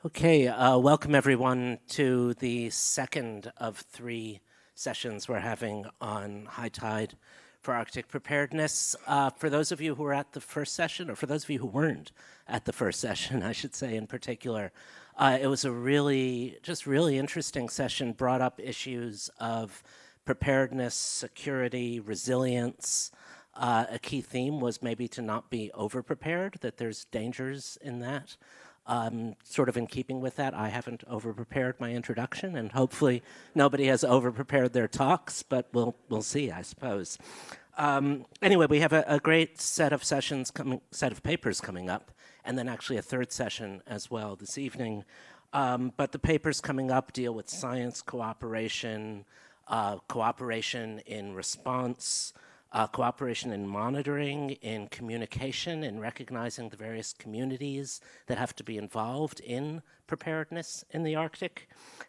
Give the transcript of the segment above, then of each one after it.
Okay, welcome everyone to the second of 3 sessions we're having on high tide for Arctic preparedness. For those of you who were at the first session, or for those of you who weren't at the first session, I should say in particular, it was a really interesting session, brought up issues of preparedness, security, resilience. A key theme was maybe to not be over-prepared, that there's dangers in that. Sort of in keeping with that, I haven't over-prepared my introduction, and hopefully nobody has over-prepared their talks, but we'll see, I suppose. Anyway, we have a great set of papers coming up, and then actually a third session as well this evening. But the papers coming up deal with science cooperation, cooperation in response, cooperation in monitoring, in communication, in recognizing the various communities that have to be involved in preparedness in the Arctic,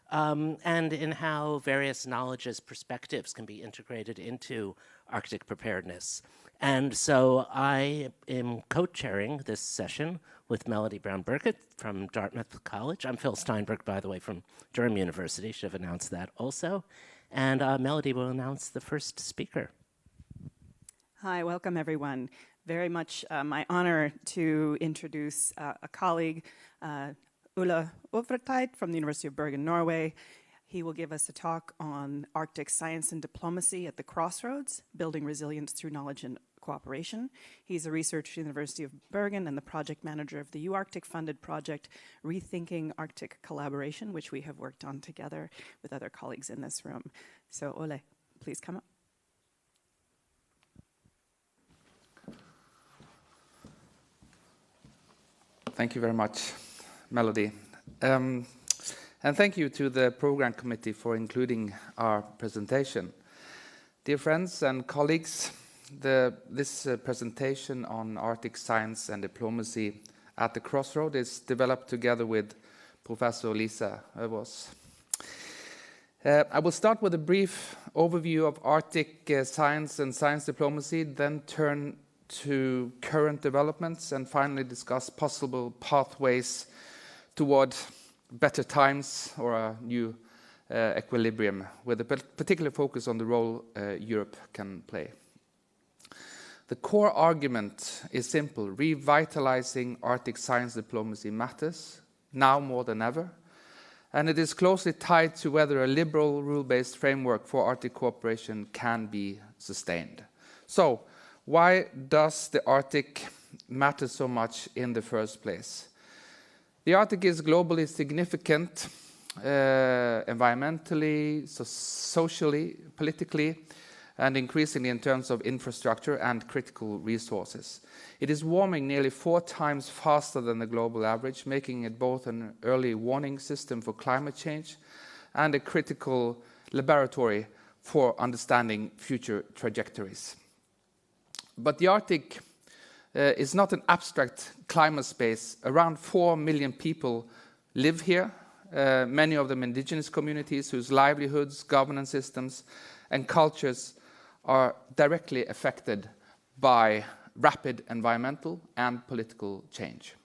and in how various knowledges, perspectives can be integrated into Arctic preparedness. And so I am co-chairing this session with Melody Brown-Burkett from Dartmouth College. I'm Phil Steinberg, by the way, from Durham University. Should have announced that also. And Melody will announce the first speaker. Hi, welcome everyone. Very much my honor to introduce a colleague, Ulla Overteit from the University of Bergen, Norway. He will give us a talk on Arctic science and diplomacy at the crossroads, building resilience through knowledge and cooperation. He's a researcher at the University of Bergen and the project manager of the UArctic funded project, Rethinking Arctic Collaboration, which we have worked on together with other colleagues in this room. So Ole, please come up. Thank you very much, Melody. And thank you to the program committee for including our presentation. Dear friends and colleagues, this presentation on Arctic science and diplomacy at the Crossroad is developed together with Professor Lisa Øvås. I will start with a brief overview of Arctic science and science diplomacy, then turn to current developments, and finally discuss possible pathways toward better times or a new equilibrium, with a particular focus on the role Europe can play. The core argument is simple: revitalizing Arctic science diplomacy matters, now more than ever, and it is closely tied to whether a liberal, rule-based framework for Arctic cooperation can be sustained. So, why does the Arctic matter so much in the first place? The Arctic is globally significant, environmentally, socially, politically, and increasingly in terms of infrastructure and critical resources. It is warming nearly 4 times faster than the global average, making it both an early warning system for climate change and a critical laboratory for understanding future trajectories. But the Arctic is not an abstract climate space. Around 4 million people live here, many of them indigenous communities whose livelihoods, governance systems, and cultures are directly affected by rapid environmental and political change.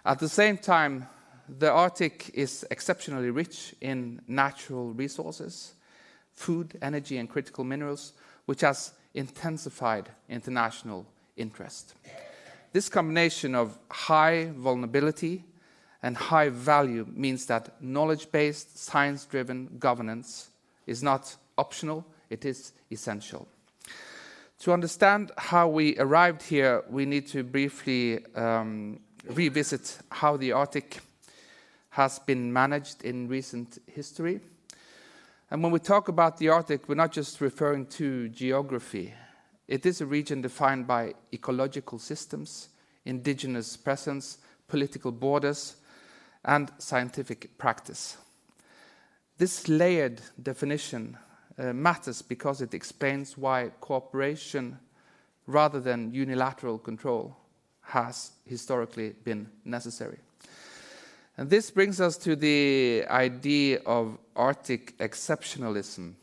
At the same time, the Arctic is exceptionally rich in natural resources, food, energy, and critical minerals, which has intensified international interest. This combination of high vulnerability and high value means that knowledge-based, science-driven governance is not optional, it is essential. To understand how we arrived here, we need to briefly revisit how the Arctic has been managed in recent history. And when we talk about the Arctic, we're not just referring to geography. It is a region defined by ecological systems, indigenous presence, political borders, and scientific practice. This layered definition matters because it explains why cooperation, rather than unilateral control, has historically been necessary. And this brings us to the idea of Arctic exceptionalism.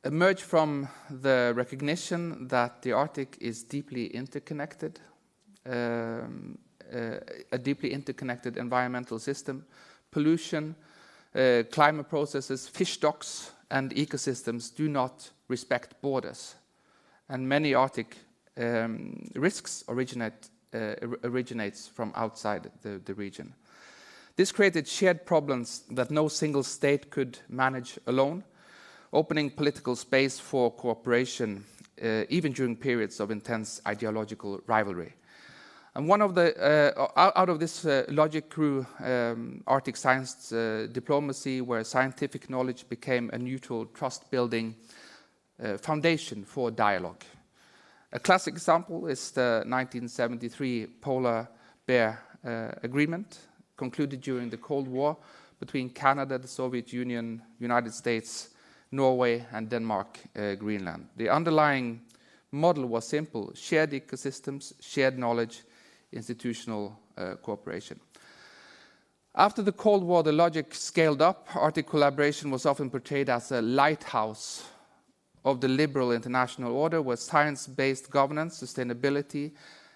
Emerge from the recognition that the Arctic is deeply interconnected, a deeply interconnected environmental system. Pollution, climate processes, fish stocks, and ecosystems do not respect borders. And many Arctic risks originates from outside the region. This created shared problems that no single state could manage alone, opening political space for cooperation even during periods of intense ideological rivalry. And one of the out of this logic grew Arctic science diplomacy, where scientific knowledge became a neutral, trust-building foundation for dialogue. A classic example is the 1973 Polar Bear Agreement, concluded during the Cold War between Canada, the Soviet Union, United States, Norway, and Denmark, Greenland. The underlying model was simple: shared ecosystems, shared knowledge, institutional cooperation. After the Cold War, the logic scaled up. Arctic collaboration was often portrayed as a lighthouse of the liberal international order, where science-based governance, sustainability,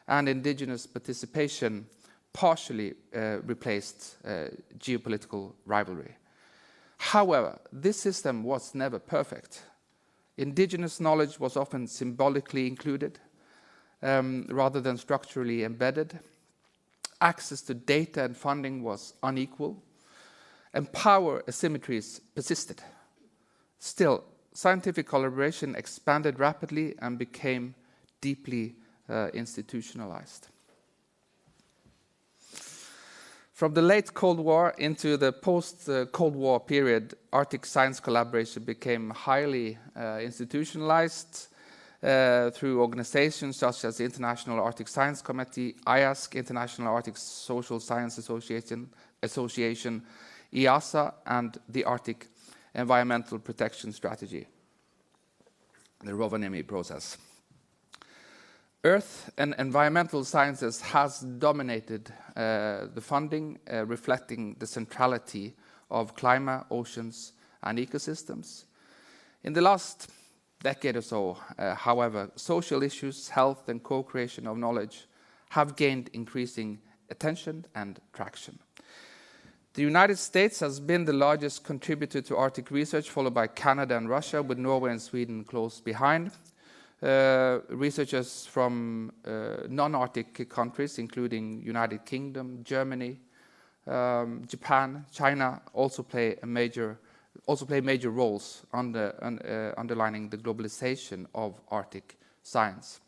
and indigenous participation partially replaced geopolitical rivalry. However, this system was never perfect. Indigenous knowledge was often symbolically included rather than structurally embedded. Access to data and funding was unequal, and power asymmetries persisted. Still, scientific collaboration expanded rapidly and became deeply institutionalized. From the late Cold War into the post-Cold War period, Arctic science collaboration became highly institutionalized through organizations such as the International Arctic Science Committee, IASC, International Arctic Social Science Association, EASA, and the Arctic Environmental Protection Strategy, the Rovaniemi process. Earth and environmental sciences has dominated the funding, reflecting the centrality of climate, oceans, and ecosystems. In the last decade or so, however, social issues, health, and co-creation of knowledge have gained increasing attention and traction. The United States has been the largest contributor to Arctic research, followed by Canada and Russia, with Norway and Sweden close behind. Researchers from non-Arctic countries, including United Kingdom, Germany, Japan, China, also play major roles underlining the globalization of Arctic science.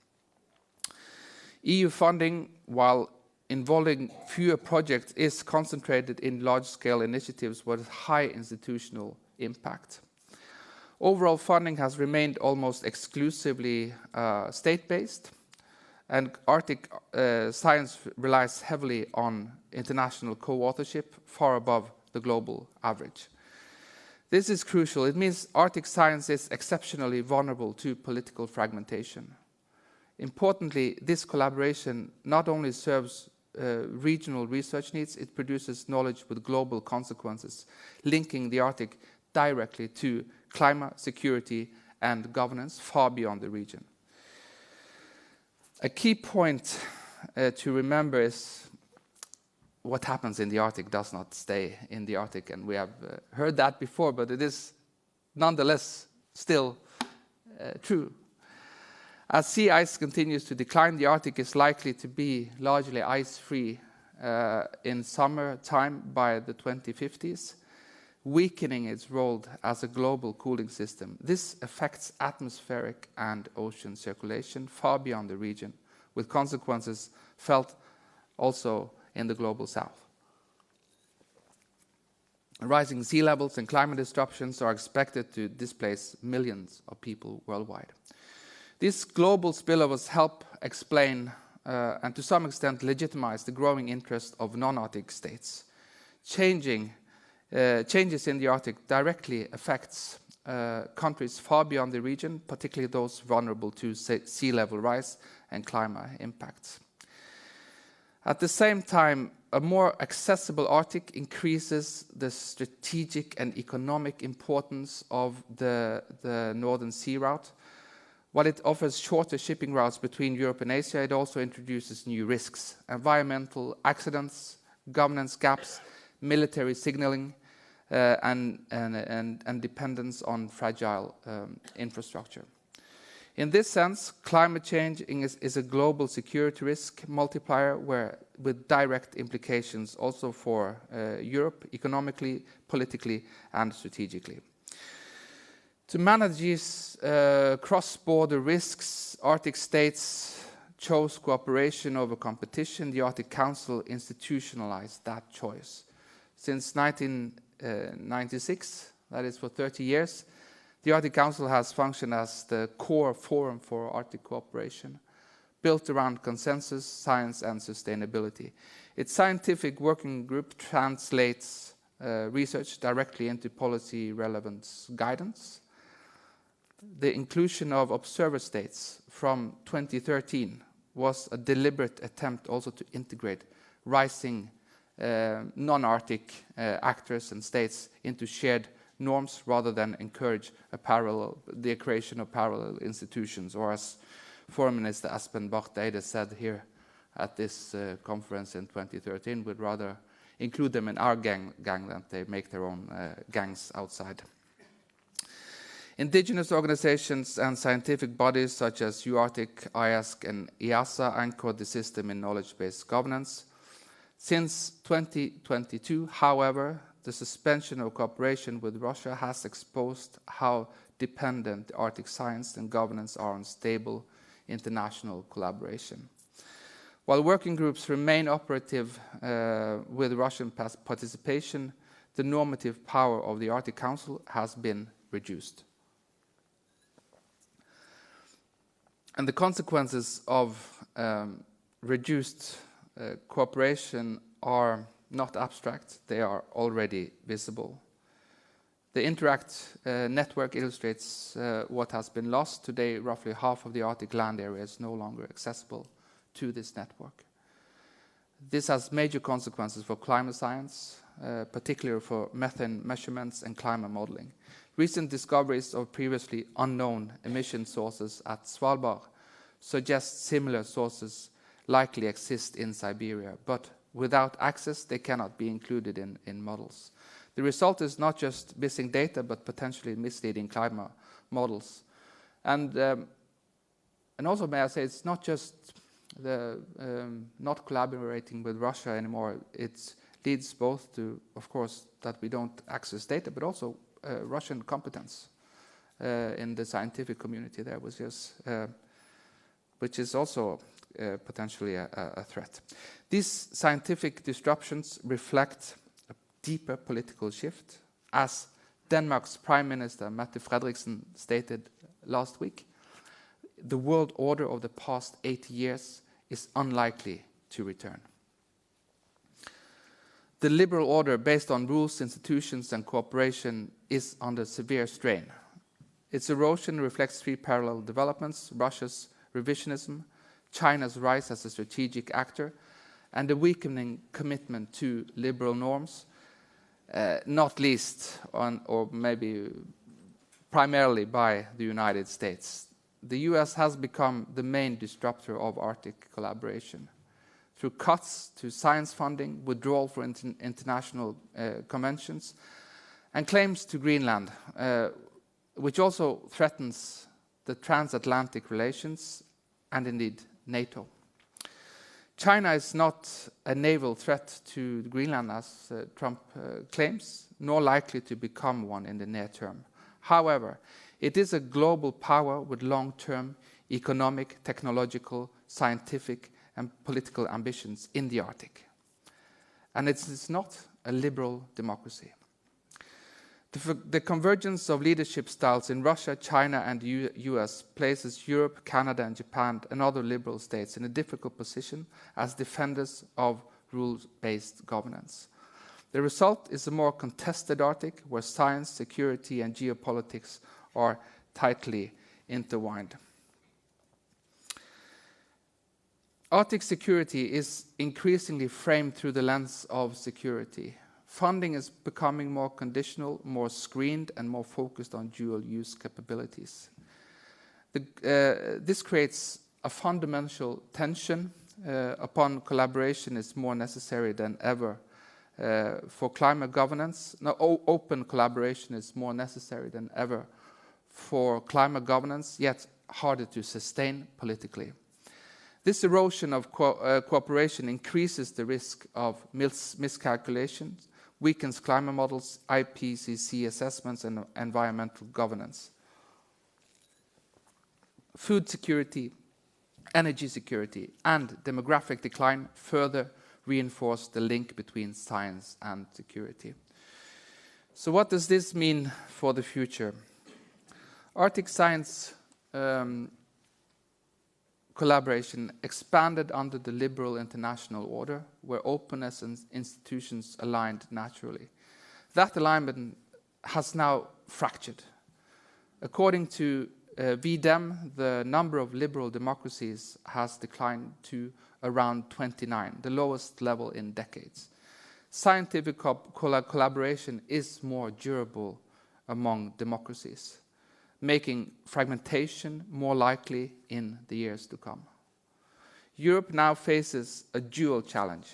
EU funding, while involving fewer projects, is concentrated in large-scale initiatives with high institutional impact. Overall funding has remained almost exclusively state-based, and Arctic science relies heavily on international co-authorship, far above the global average. This is crucial. It means Arctic science is exceptionally vulnerable to political fragmentation. Importantly, this collaboration not only serves regional research needs, it produces knowledge with global consequences, linking the Arctic directly to climate, security, and governance far beyond the region. A key point to remember is what happens in the Arctic does not stay in the Arctic, and we have heard that before, but it is nonetheless still true. As sea ice continues to decline, the Arctic is likely to be largely ice-free in summertime by the 2050s, weakening its role as a global cooling system. This affects atmospheric and ocean circulation far beyond the region, with consequences felt also in the global south. Rising sea levels and climate disruptions are expected to displace millions of people worldwide. These global spillovers help explain and to some extent legitimize the growing interest of non-Arctic states. Changes in the Arctic directly affects countries far beyond the region, particularly those vulnerable to sea level rise and climate impacts. At the same time, a more accessible Arctic increases the strategic and economic importance of the Northern Sea Route, While it offers shorter shipping routes between Europe and Asia, it also introduces new risks: environmental accidents, governance gaps, military signaling, and dependence on fragile infrastructure. In this sense, climate change is a global security risk multiplier with direct implications also for Europe, economically, politically, and strategically. To manage these cross-border risks, Arctic states chose cooperation over competition. The Arctic Council institutionalized that choice. Since 1996, that is for 30 years, the Arctic Council has functioned as the core forum for Arctic cooperation, built around consensus, science, and sustainability. Its scientific working group translates research directly into policy relevance guidance. The inclusion of observer states from 2013 was a deliberate attempt also to integrate rising non-Arctic actors and states into shared norms rather than encourage the creation of parallel institutions, or as Foreign Minister Espen Barth Eide said here at this conference in 2013, would rather include them in our gang than they make their own gangs outside. Indigenous organizations and scientific bodies such as UArctic, IASC, and EASA anchored the system in knowledge-based governance. Since 2022, however, the suspension of cooperation with Russia has exposed how dependent Arctic science and governance are on stable international collaboration. While working groups remain operative with Russian participation, the normative power of the Arctic Council has been reduced. And the consequences of reduced cooperation are not abstract, they are already visible. The Interact network illustrates what has been lost. Today, roughly half of the Arctic land area is no longer accessible to this network. This has major consequences for climate science, particularly for methane measurements and climate modeling. Recent discoveries of previously unknown emission sources at Svalbard suggest similar sources likely exist in Siberia, but without access, they cannot be included in models. The result is not just missing data, but potentially misleading climate models. And also, may I say, it's not just the not collaborating with Russia anymore. It leads both to, of course, that we don't access data, but also Russian competence in the scientific community there, which is also potentially a threat. These scientific disruptions reflect a deeper political shift. As Denmark's Prime Minister Mette Frederiksen stated last week, the world order of the past 80 years is unlikely to return. The liberal order based on rules, institutions, and cooperation is under severe strain. Its erosion reflects three parallel developments: Russia's revisionism, China's rise as a strategic actor, and a weakening commitment to liberal norms, not least on, or maybe primarily by the United States. The US has become the main disruptor of Arctic collaboration through cuts to science funding, withdrawal from international conventions, and claims to Greenland, which also threatens the transatlantic relations and indeed NATO. China is not a naval threat to Greenland, as Trump claims, nor likely to become one in the near term. However, it is a global power with long-term economic, technological, scientific, and political ambitions in the Arctic. And it is not a liberal democracy. The convergence of leadership styles in Russia, China, and the US places Europe, Canada, and Japan and other liberal states in a difficult position as defenders of rules-based governance. The result is a more contested Arctic, where science, security, and geopolitics are tightly intertwined. Arctic security is increasingly framed through the lens of security. Funding is becoming more conditional, more screened, and more focused on dual-use capabilities. This creates a fundamental tension upon collaboration is more necessary than ever. For climate governance, open collaboration is more necessary than ever for climate governance, yet harder to sustain politically. This erosion of cooperation increases the risk of miscalculations, weakens climate models, IPCC assessments, and environmental governance. Food security, energy security, and demographic decline further reinforce the link between science and security. So what does this mean for the future? Arctic science collaboration expanded under the liberal international order, where openness and institutions aligned naturally. That alignment has now fractured. According to VDEM, the number of liberal democracies has declined to around 29, the lowest level in decades. Scientific collaboration is more durable among democracies, making fragmentation more likely in the years to come. Europe now faces a dual challenge: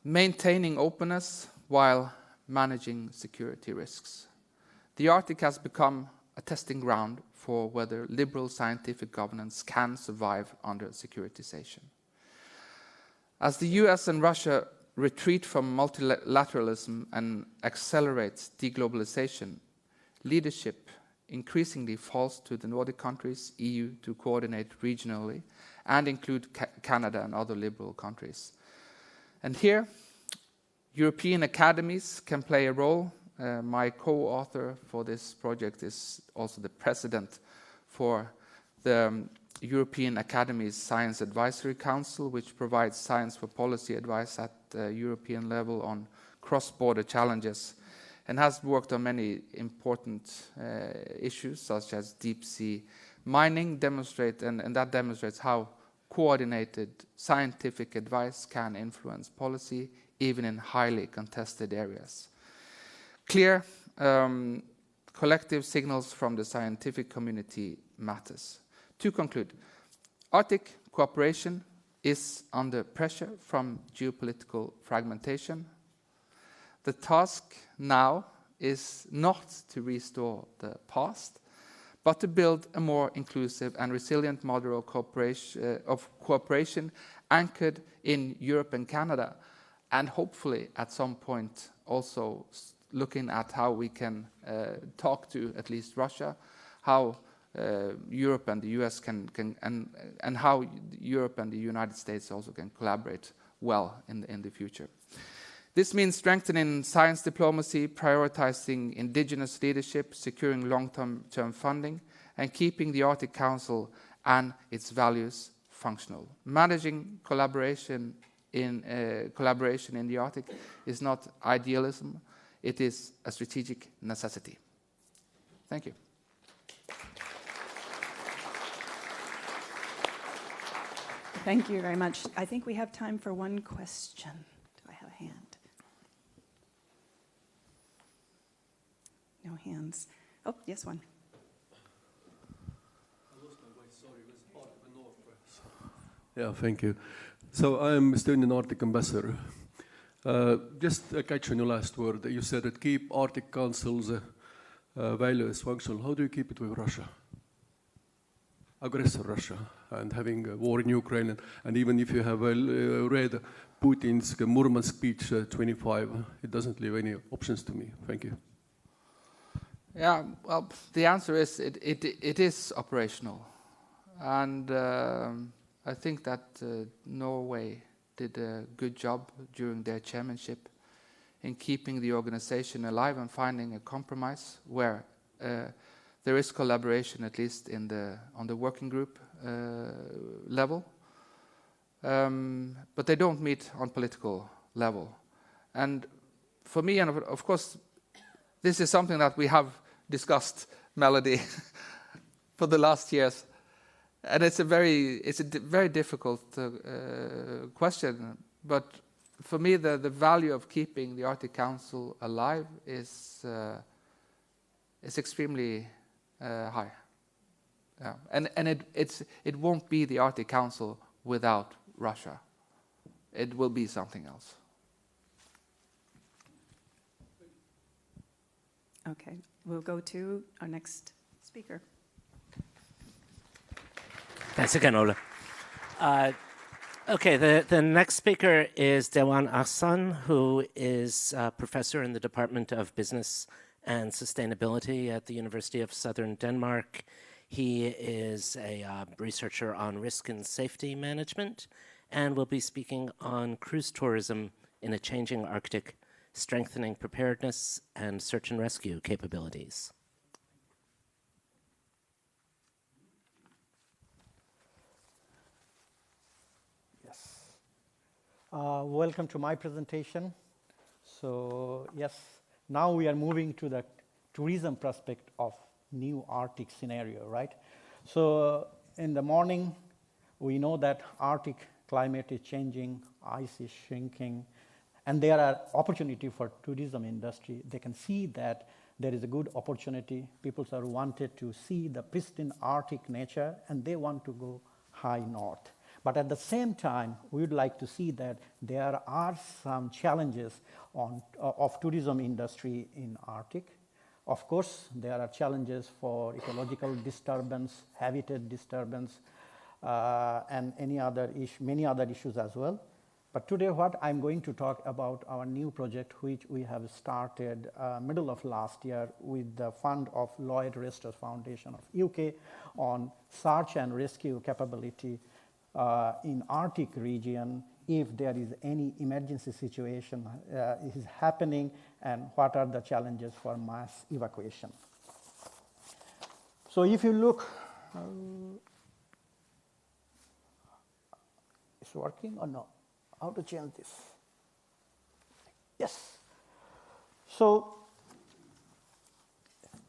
maintaining openness while managing security risks. The Arctic has become a testing ground for whether liberal scientific governance can survive under securitization. As the US and Russia retreat from multilateralism and accelerate deglobalization, leadership increasingly falls to the Nordic countries, EU, to coordinate regionally and include Canada and other liberal countries. And here, European academies can play a role. My co-author for this project is also the president for the European Academy's Science Advisory Council, which provides science for policy advice at the European level on cross-border challenges, and has worked on many important issues such as deep-sea mining, and that demonstrates how coordinated scientific advice can influence policy even in highly contested areas. Clear collective signals from the scientific community matters. To conclude, Arctic cooperation is under pressure from geopolitical fragmentation. The task now is not to restore the past, but to build a more inclusive and resilient model of cooperation anchored in Europe and Canada, and hopefully at some point also looking at how we can talk to at least Russia, how Europe and the US and how Europe and the United States also can collaborate well in the future. This means strengthening science diplomacy, prioritizing indigenous leadership, securing long-term funding, and keeping the Arctic Council and its values functional. Managing collaboration in the Arctic is not idealism, it is a strategic necessity. Thank you. Thank you very much. I think we have time for one question. Do I have a hand? No hands. Oh, yes, one. I lost my voice, sorry, it was part of the North. Yeah, thank you. So I'm Estonian Arctic ambassador. Just a catch on your last word. You said that keep Arctic Council's values functional. How do you keep it with Russia? Aggressor Russia, and having a war in Ukraine, and even if you have read Putin's Murmansk speech 25, it doesn't leave any options to me. Thank you. Yeah, well, the answer is it is operational, and I think that Norway did a good job during their chairmanship in keeping the organization alive and finding a compromise where there is collaboration, at least on the working group level, but they don't meet on political level. And for me, and of course, this is something that we have discussed, Melody, for the last years. And it's a very difficult question. But for me, the value of keeping the Arctic Council alive is extremely high. Yeah. And it won't be the Arctic Council without Russia. It will be something else. Okay, we'll go to our next speaker. Thanks again, Ola. Okay, the next speaker is Dewan Ahsan, who is a professor in the Department of Business and Sustainability at the University of Southern Denmark. He is a researcher on risk and safety management and will be speaking on cruise tourism in a changing Arctic, strengthening preparedness and search and rescue capabilities. Welcome to my presentation. So yes, now we are moving to the tourism prospect of new Arctic scenario, right? So in the morning, we know that Arctic climate is changing, ice is shrinking, and there are opportunity for tourism industry. They can see that there is a good opportunity. People are wanted to see the pristine Arctic nature, and they want to go high north. But at the same time, we would like to see that there are some challenges of tourism industry in Arctic. Of course, there are challenges for ecological disturbance, habitat disturbance, and many other issues as well. But today, what I'm going to talk about our new project, which we have started middle of last year with the fund of Lloyd Resters Foundation of UK on search and rescue capability in Arctic region if there is any emergency situation is happening, and what are the challenges for mass evacuation. So if you look, it's working or no? How to change this? Yes. So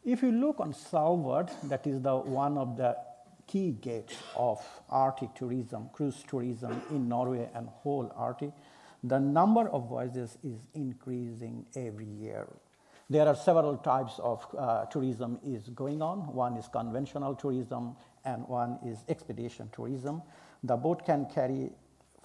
if you look on southward, that is the one of the key gates of Arctic tourism, cruise tourism in Norway and whole Arctic, the number of voyages is increasing every year. There are several types of tourism is going on. One is conventional tourism and one is expedition tourism. The boat can carry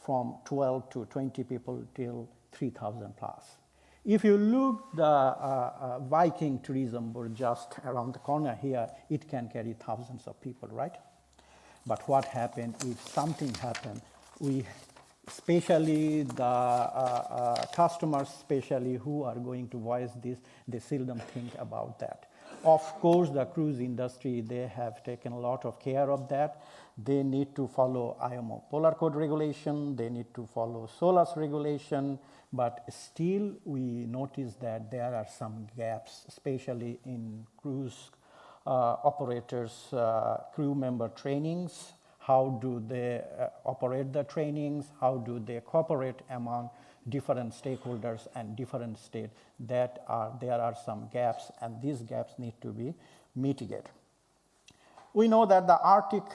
from 12 to 20 people till 3,000 plus. If you look the Viking tourism boat just around the corner here, it can carry thousands of people, right? But what happened if something happened? Especially the customers, especially who are going to voyage this, they seldom think about that. Of course, the cruise industry, they have taken a lot of care of that. They need to follow IMO Polar Code regulation, they need to follow SOLAS regulation, but still we notice that there are some gaps, especially in cruise operators, crew member trainings. How do they operate the trainings? How do they cooperate among different stakeholders and different states? There are some gaps, and these gaps need to be mitigated. We know that the Arctic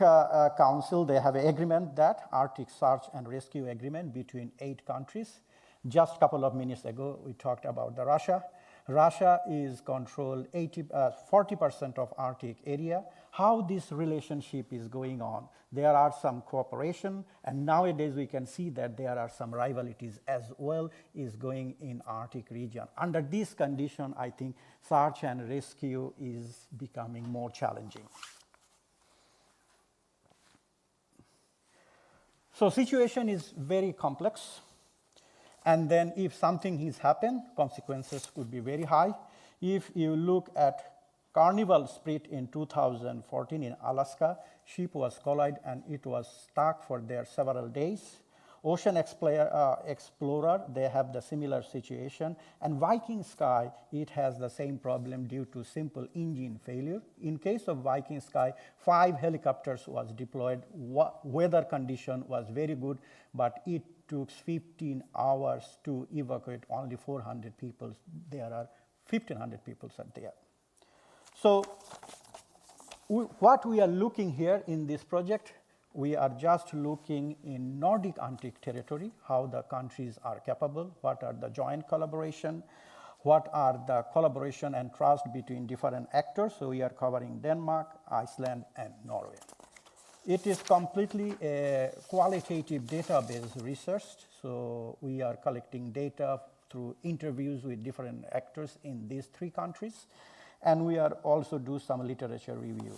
Council, they have an agreement, that Arctic Search and Rescue Agreement between 8 countries. Just a couple of minutes ago, we talked about the Russia. Russia is controlled 40% of Arctic area. How this relationship is going on? There are some cooperation, and nowadays we can see that there are some rivalities as well is going in Arctic region. Under this condition, I think search and rescue is becoming more challenging. So situation is very complex. And then if something has happened, consequences could be very high. If you look at Carnival split in 2014 in Alaska, ship was collided and it was stuck for there several days. Ocean Explorer, they have the similar situation. And Viking Sky, it has the same problem due to simple engine failure. In case of Viking Sky, 5 helicopters was deployed. Weather condition was very good, but it took 15 hours to evacuate only 400 people. There are 1,500 people there. So what we are looking here in this project, we are just looking in Nordic Arctic territory, how the countries are capable, what are the joint collaboration, what are the collaboration and trust between different actors. So we are covering Denmark, Iceland, and Norway. It is completely a qualitative database research. So we are collecting data through interviews with different actors in these 3 countries. And we are also do some literature review.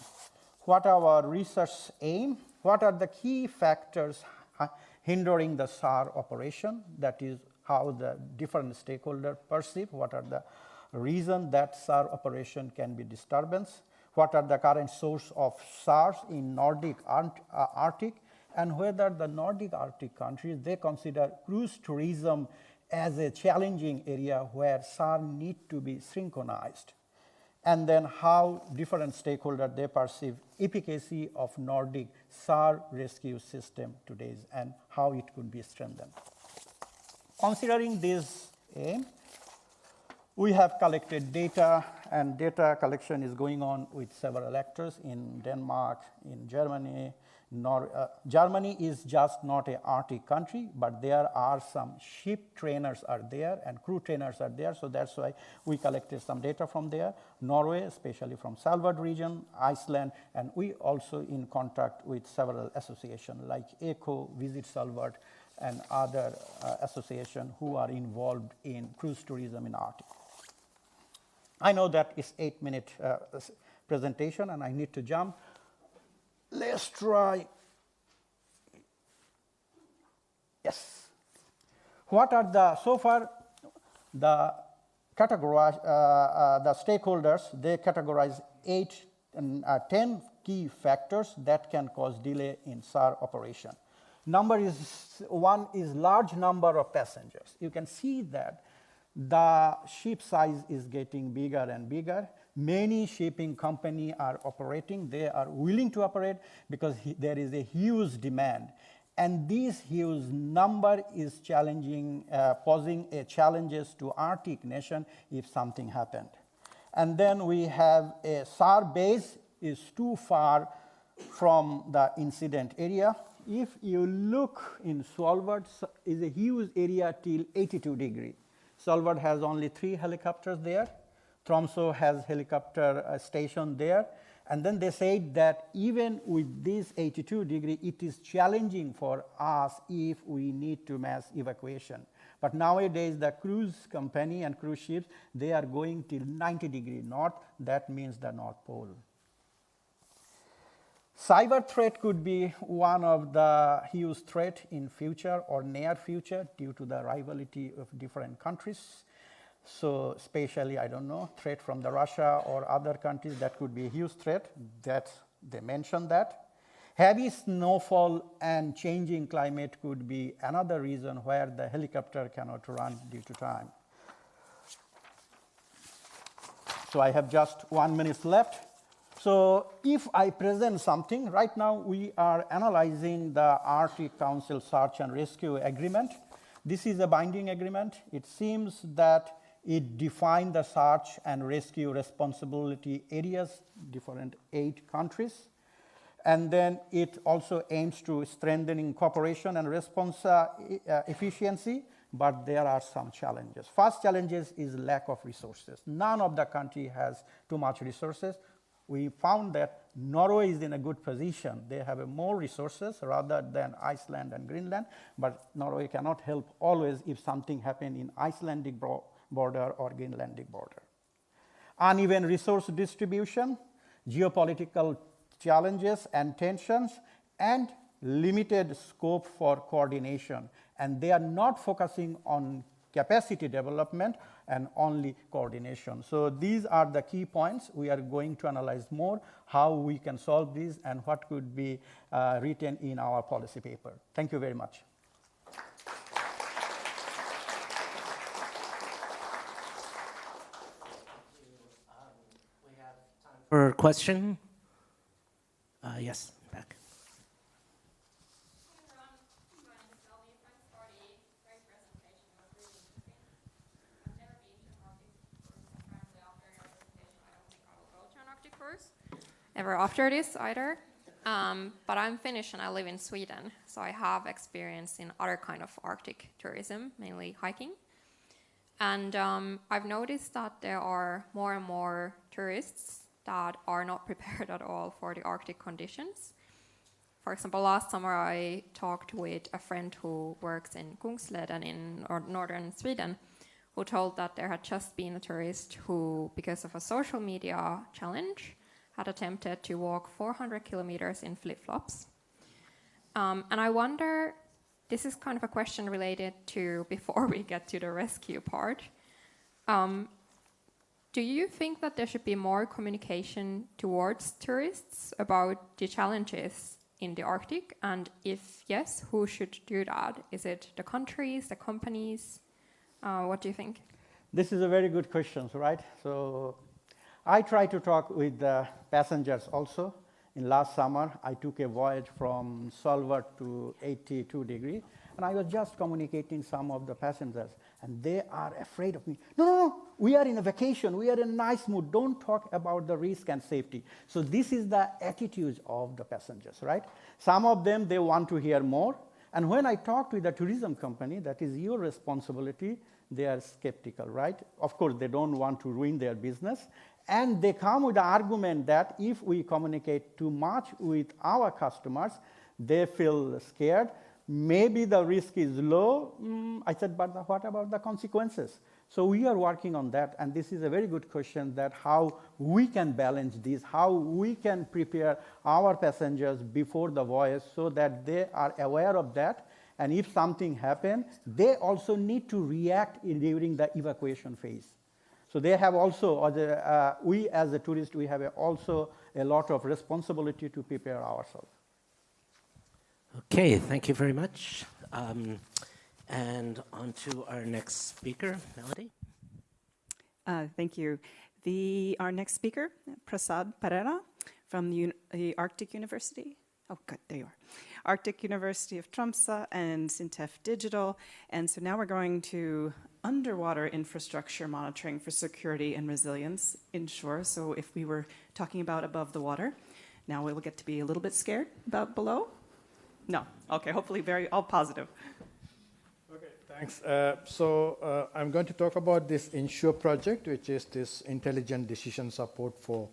What are our research aim? What are the key factors hindering the SAR operation? That is how the different stakeholders perceive. What are the reasons that SAR operation can be disturbance? What are the current source of SARs in Nordic Arctic? And whether the Nordic Arctic countries, they consider cruise tourism as a challenging area where SAR need to be synchronized. And then how different stakeholders, they perceive efficacy of Nordic SAR rescue system today and how it could be strengthened. Considering this aim, we have collected data, and data collection is going on with several actors in Denmark, in Germany. Germany is just not an Arctic country, but there are some ship trainers are there and crew trainers are there, so that's why we collected some data from there. Norway, especially from Svalbard region, Iceland, and we also in contact with several associations like ECHO, Visit Svalbard, and other associations who are involved in cruise tourism in Arctic. I know that it's 8-minute presentation and I need to jump. Let's try. Yes. What are the, so far, the categorize, the stakeholders, they categorize 8 and 10 key factors that can cause delay in SAR operation. One is large number of passengers. You can see that the ship size is getting bigger and bigger. Many shipping companies are operating. They are willing to operate because there is a huge demand. And this huge number is challenging, posing challenges to Arctic nation if something happened. And then we have a SAR base is too far from the incident area. If you look in Svalbard, is a huge area till 82 degrees. Svalbard has only 3 helicopters there. Tromsø has helicopter station there. And then they said that even with this 82 degree, it is challenging for us if we need to mass evacuation. But nowadays, the cruise company and cruise ships, they are going till 90 degree north. That means the North Pole. Cyber threat could be one of the huge threat in future or near future due to the rivalry of different countries. So especially, I don't know, threat from the Russia or other countries, that could be a huge threat. That they mentioned that. Heavy snowfall and changing climate could be another reason where the helicopter cannot run due to time. So I have just 1 minute left. So if I present something, right now we are analyzing the Arctic Council Search and Rescue Agreement. This is a binding agreement. It seems that it defines the search and rescue responsibility areas, different 8 countries. And then it also aims to strengthening cooperation and response efficiency, but there are some challenges. First challenges is lack of resources. None of the country has too much resources. We found that Norway is in a good position. They have more resources rather than Iceland and Greenland, but Norway cannot help always if something happens in Icelandic border or Greenlandic border. Uneven resource distribution, geopolitical challenges and tensions, and limited scope for coordination. And they are not focusing on capacity development and only coordination. So these are the key points. We are going to analyze more how we can solve these and what could be written in our policy paper. Thank you very much. We have time for a question. Yes, back. Ever after this either. But I'm Finnish and I live in Sweden, so I have experience in other kind of Arctic tourism, mainly hiking. And I've noticed that there are more and more tourists that are not prepared at all for the Arctic conditions. For example, last summer I talked with a friend who works in Kungsleden in northern Sweden, who told that there had just been a tourist who, because of a social media challenge, had attempted to walk 400 kilometers in flip-flops. And I wonder, this is kind of a question related to before we get to the rescue part. Do you think that there should be more communication towards tourists about the challenges in the Arctic? And if yes, who should do that? Is it the countries, the companies? What do you think? This is a very good question, right? So I try to talk with the passengers also. In last summer, I took a voyage from Svalbard to 82 degrees, and I was just communicating some of the passengers, and they are afraid of me. No, we are in a vacation. We are in a nice mood. Don't talk about the risk and safety. So this is the attitude of the passengers, right? Some of them, they want to hear more. And when I talked with the tourism company, that is your responsibility, they are skeptical, right? Of course, they don't want to ruin their business. And they come with the argument that if we communicate too much with our customers, they feel scared. Maybe the risk is low. I said, but what about the consequences? So we are working on that, and this is a very good question, that how we can balance this, how we can prepare our passengers before the voyage so that they are aware of that, and if something happens, they also need to react during the evacuation phase. So they have also, we as a tourist, we have also a lot of responsibility to prepare ourselves. Okay, thank you very much. And on to our next speaker, Melody. Thank you. Our next speaker, Prasad Pereira from the Arctic University. Oh, good, there you are. Arctic University of Tromsø and Sintef Digital. And so now we're going to underwater infrastructure monitoring for security and resilience inshore. So if we were talking about above the water, now we'll get to be a little bit scared about below? No. Okay, hopefully all positive. Okay, thanks. I'm going to talk about this INSURE project, which is this intelligent decision support for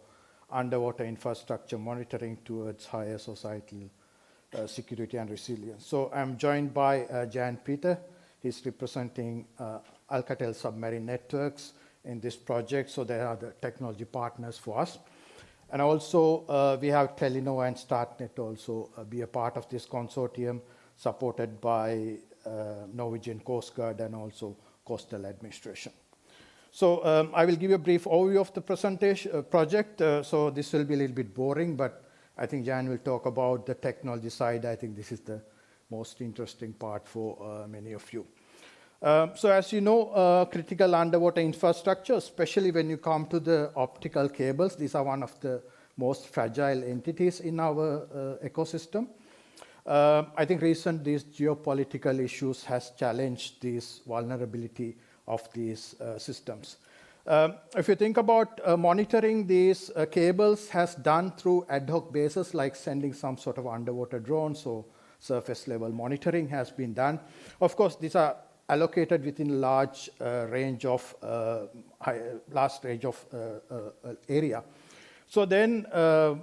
underwater infrastructure monitoring towards higher societal security and resilience. So I'm joined by Jan Peter. He's representing Alcatel Submarine Networks in this project, so they are the technology partners for us. And also we have Telenor and Statnett also be a part of this consortium, supported by Norwegian Coast Guard and also Coastal Administration. So I will give you a brief overview of the presentation project. So this will be a little bit boring, but I think Jan will talk about the technology side. I think this is the most interesting part for many of you. So as you know, critical underwater infrastructure, especially when you come to the optical cables, these are one of the most fragile entities in our ecosystem. I think these geopolitical issues has challenged this vulnerability of these systems. If you think about monitoring these cables has done through ad hoc basis, like sending some sort of underwater drones, or surface level monitoring has been done. Of course, these are allocated within a large range of area. So then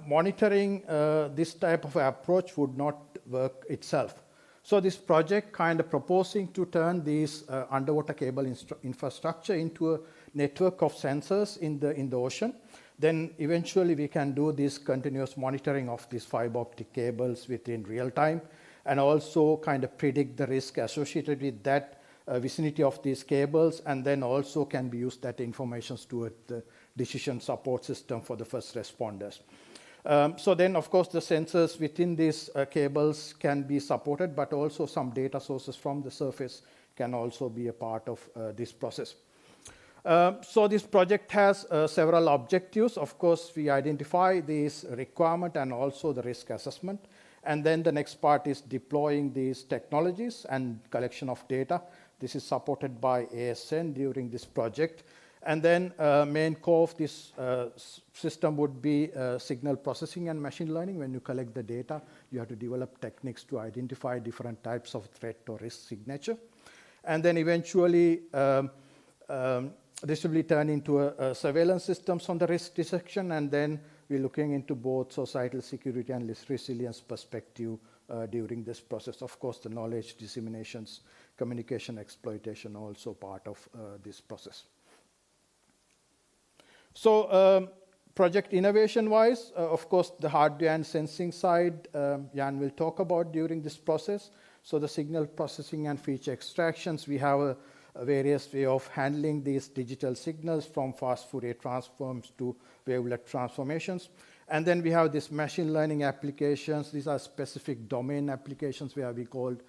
monitoring this type of approach would not work itself. So this project kind of proposing to turn these underwater cable infrastructure into a network of sensors in the ocean. Then eventually we can do this continuous monitoring of these fiber optic cables within real time, and also kind of predict the risk associated with that vicinity of these cables, and then also can be used that information toward the decision support system for the first responders. So then, of course, the sensors within these cables can be supported, but also some data sources from the surface can also be a part of this process. So this project has several objectives. Of course, we identify this requirement and also the risk assessment. And then the next part is deploying these technologies and collection of data. This is supported by ASN during this project. And then main core of this system would be signal processing and machine learning. When you collect the data, you have to develop techniques to identify different types of threat or risk signature. And then eventually this will be turned into a surveillance systems on the risk detection, and then we're looking into both societal security and resilience perspective during this process. Of course, the knowledge disseminations, communication exploitation also part of this process. So project innovation-wise, of course, the hardware and sensing side, Jan will talk about during this process. So the signal processing and feature extractions, we have a various way of handling these digital signals from fast Fourier transforms to wavelet transformations. And then we have this machine learning applications. These are specific domain applications where we called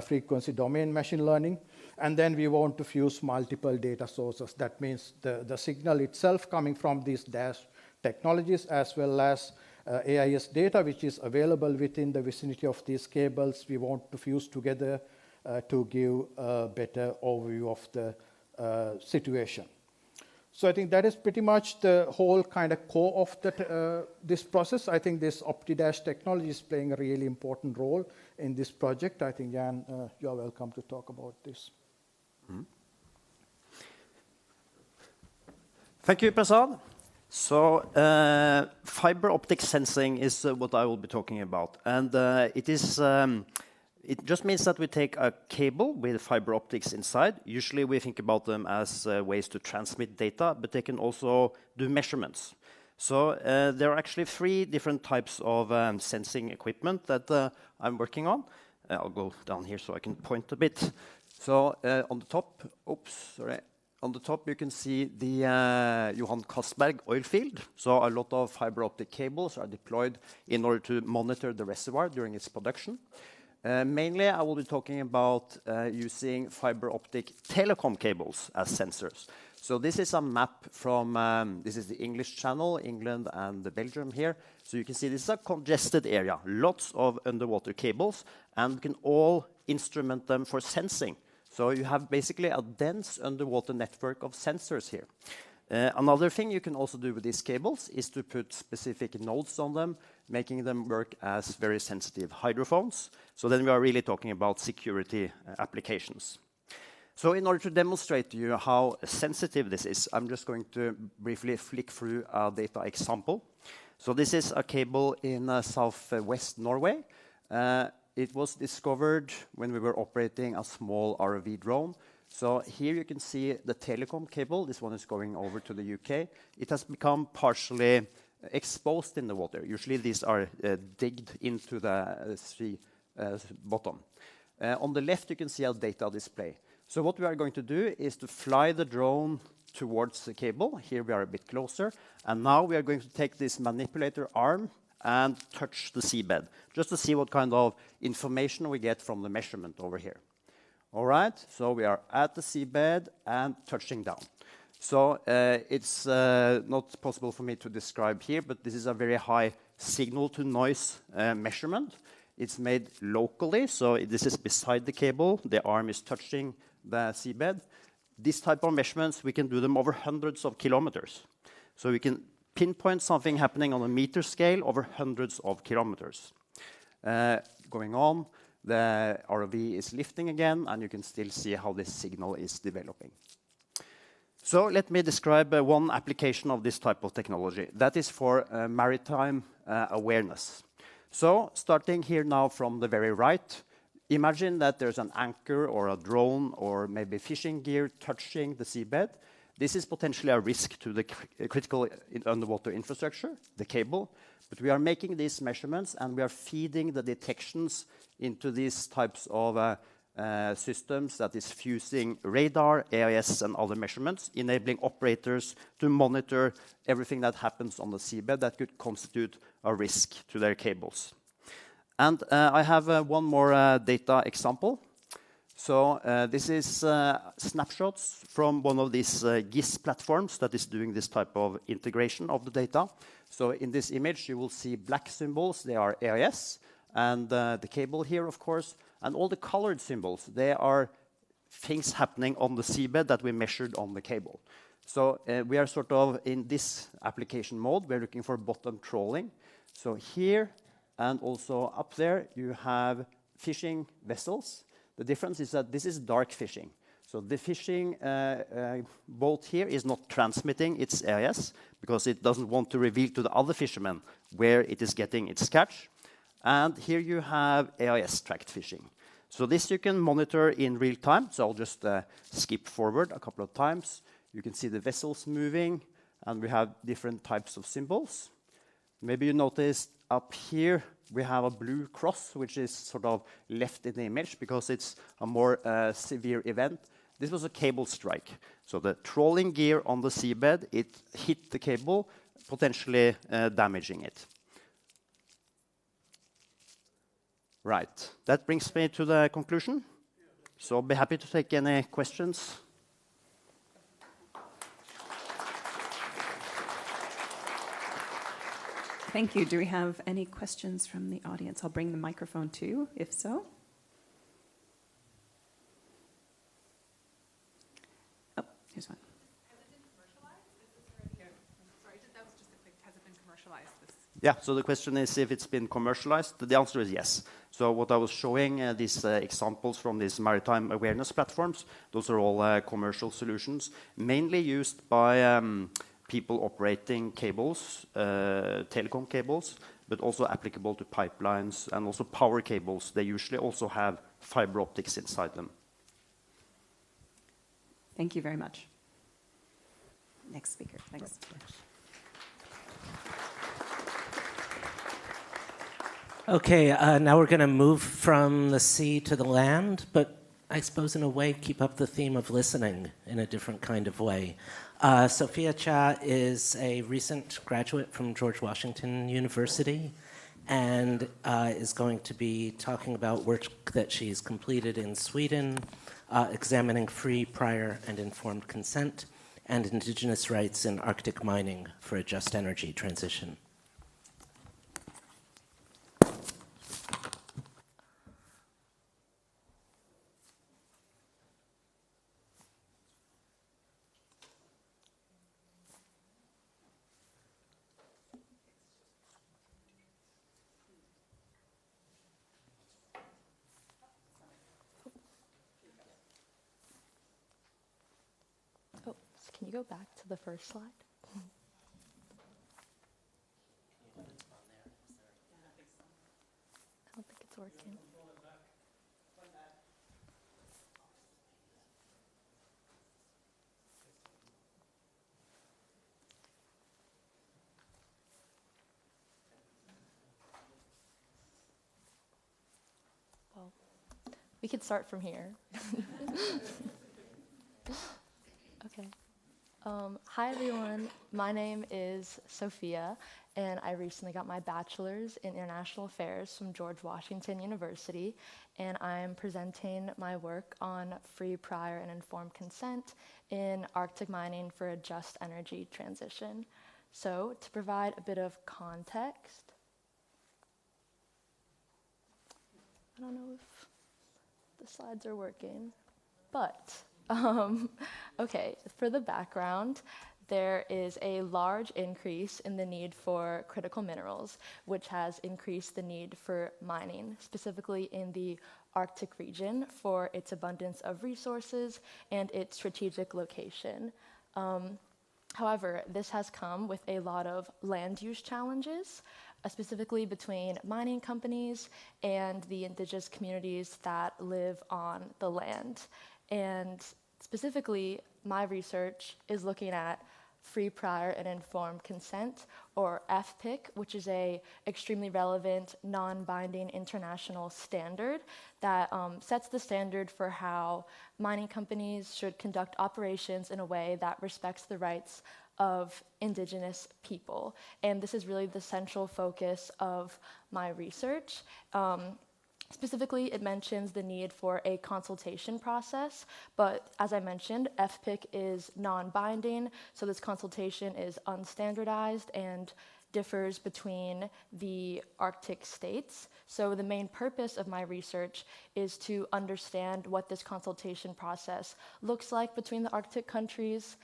frequency domain machine learning. And then we want to fuse multiple data sources. That means the signal itself coming from these dash technologies as well as AIS data, which is available within the vicinity of these cables. We want to fuse together to give a better overview of the situation. So I think that is pretty much the whole kind of core of this process. I think this OptiDash technology is playing a really important role in this project. I think, Jan, you are welcome to talk about this. Mm-hmm. Thank you, Prasad. So fiber optic sensing is what I will be talking about. And it just means that we take a cable with fiber optics inside. Usually we think about them as ways to transmit data, but they can also do measurements. So there are actually 3 different types of sensing equipment that I'm working on. I'll go down here so I can point a bit. So on the top, on the top you can see the Johan Castberg oil field. So a lot of fiber optic cables are deployed in order to monitor the reservoir during its production. Mainly, I will be talking about using fiber optic telecom cables as sensors. So this is a map from, this is the English Channel, England and Belgium here. So you can see this is a congested area, lots of underwater cables, and we can all instrument them for sensing. So you have basically a dense underwater network of sensors here. Another thing you can also do with these cables is to put specific nodes on them, making them work as very sensitive hydrophones. So then we are really talking about security applications. So in order to demonstrate to you how sensitive this is, I'm just going to briefly flick through a data example. So this is a cable in southwest Norway. It was discovered when we were operating a small ROV drone. So here you can see the telecom cable. This one is going over to the UK. It has become partially exposed in the water. Usually these are digged into the sea bottom. On the left you can see a data display. So what we are going to do is to fly the drone towards the cable. Here we are a bit closer. And now we are going to take this manipulator arm and touch the seabed, just to see what kind of information we get from the measurement over here. All right, so we are at the seabed and touching down. So it's not possible for me to describe here, but this is a very high signal-to-noise measurement. It's made locally, so this is beside the cable. The arm is touching the seabed. This type of measurements, we can do them over hundreds of kilometers. So we can pinpoint something happening on a meter scale over hundreds of kilometers. Going on, the ROV is lifting again, and you can still see how this signal is developing. So let me describe one application of this type of technology. That is for maritime awareness. So starting here now from the very right, imagine that there's an anchor or a drone or maybe fishing gear touching the seabed. This is potentially a risk to the critical underwater infrastructure, the cable. But we are making these measurements and we are feeding the detections into these types of systems that is fusing radar, AIS, and other measurements, enabling operators to monitor everything that happens on the seabed that could constitute a risk to their cables. And I have one more data example. So this is snapshots from one of these GIS platforms that is doing this type of integration of the data. So in this image, you will see black symbols. They are AIS, and the cable here, of course. And all the colored symbols, they are things happening on the seabed that we measured on the cable. So we are sort of in this application mode. We're looking for bottom trawling. So here and also up there, you have fishing vessels. The difference is that this is dark fishing. So the fishing boat here is not transmitting its AIS because it doesn't want to reveal to the other fishermen where it is getting its catch. And here you have AIS tracked fishing. So this you can monitor in real time. So I'll just skip forward a couple of times. You can see the vessels moving, and we have different types of symbols. Maybe you noticed up here we have a blue cross, which is sort of left in the image because it's a more severe event. This was a cable strike. So the trawling gear on the seabed, it hit the cable, potentially damaging it. Right. That brings me to the conclusion. So I'll be happy to take any questions. Thank you. Do we have any questions from the audience? I'll bring the microphone to you, if so. Oh, here's one. Has it been commercialized? Is this already here? Sorry, that was just a quick, has it been commercialized? Yeah, so the question is if it's been commercialized. The answer is yes. So what I was showing, these examples from these maritime awareness platforms, those are all commercial solutions, mainly used by people operating cables, telecom cables, but also applicable to pipelines and also power cables. They usually also have fiber optics inside them. Thank you very much. Next speaker, thanks. Okay, now we're going to move from the sea to the land, but I suppose in a way keep up the theme of listening in a different kind of way. Sophia Cha is a recent graduate from George Washington University and is going to be talking about work that she's completed in Sweden, examining free, prior, and informed consent and indigenous rights in Arctic mining for a just energy transition. Oh, can you go back to the first slide? I don't think it's working. Well, we could start from here. Okay. Hi, everyone. My name is Sophia, and I recently got my bachelor's in international affairs from George Washington University, and I'm presenting my work on free, prior, and informed consent in Arctic mining for a just energy transition. So, to provide a bit of context, I don't know if the slides are working, but okay, for the background, there is a large increase in the need for critical minerals, which has increased the need for mining, specifically in the Arctic region for its abundance of resources and its strategic location. However, this has come with a lot of land use challenges, specifically between mining companies and the indigenous communities that live on the land. And specifically, my research is looking at free, prior, and informed consent, or FPIC, which is a extremely relevant, non-binding international standard that sets the standard for how mining companies should conduct operations in a way that respects the rights of indigenous people. And this is really the central focus of my research. Specifically, it mentions the need for a consultation process, but as I mentioned, FPIC is non-binding, so this consultation is unstandardized and differs between the Arctic states. So the main purpose of my research is to understand what this consultation process looks like between the Arctic countries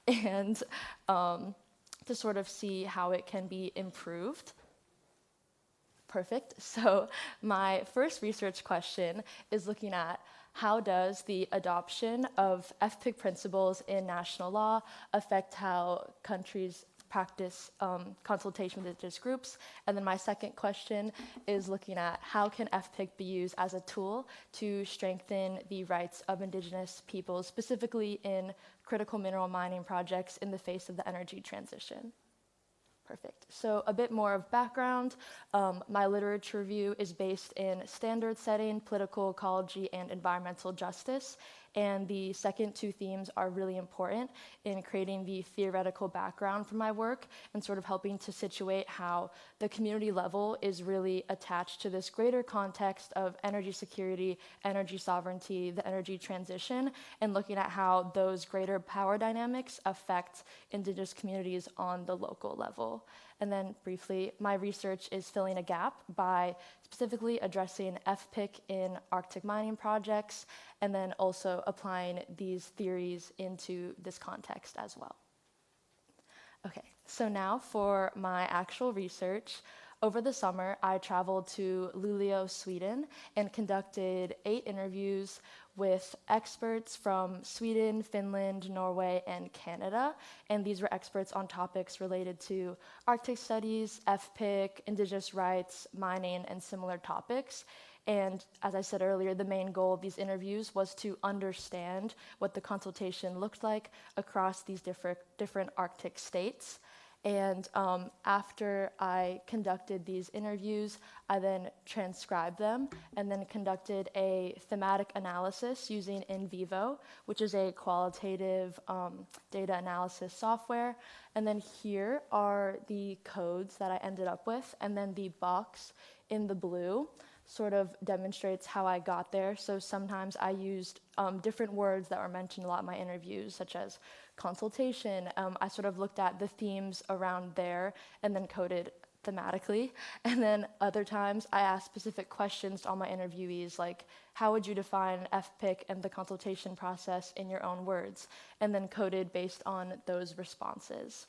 and to sort of see how it can be improved. Perfect. So my first research question is looking at how does the adoption of FPIC principles in national law affect how countries practice consultation with indigenous groups? And then my second question is looking at how can FPIC be used as a tool to strengthen the rights of indigenous peoples, specifically in critical mineral mining projects in the face of the energy transition? Perfect. So a bit more of background. My literature review is based in standard setting, political ecology, and environmental justice. And the second two themes are really important in creating the theoretical background for my work and sort of helping to situate how the community level is really attached to this greater context of energy security, energy sovereignty, the energy transition, and looking at how those greater power dynamics affect indigenous communities on the local level. And then briefly, my research is filling a gap by specifically addressing FPIC in Arctic mining projects, and then also applying these theories into this context as well. Okay, so now for my actual research. Over the summer, I traveled to Luleå, Sweden, and conducted 8 interviews with experts from Sweden, Finland, Norway, and Canada. And these were experts on topics related to Arctic studies, FPIC, indigenous rights, mining, and similar topics. And as I said earlier, the main goal of these interviews was to understand what the consultation looked like across these different Arctic states. And after I conducted these interviews, I then transcribed them and then conducted a thematic analysis using NVivo, which is a qualitative data analysis software. And then here are the codes that I ended up with. And then the box in the blue sort of demonstrates how I got there. So sometimes I used different words that were mentioned a lot in my interviews, such as consultation. I sort of looked at the themes around there and then coded thematically. And then other times I asked specific questions to all my interviewees, like, how would you define FPIC and the consultation process in your own words? And then coded based on those responses.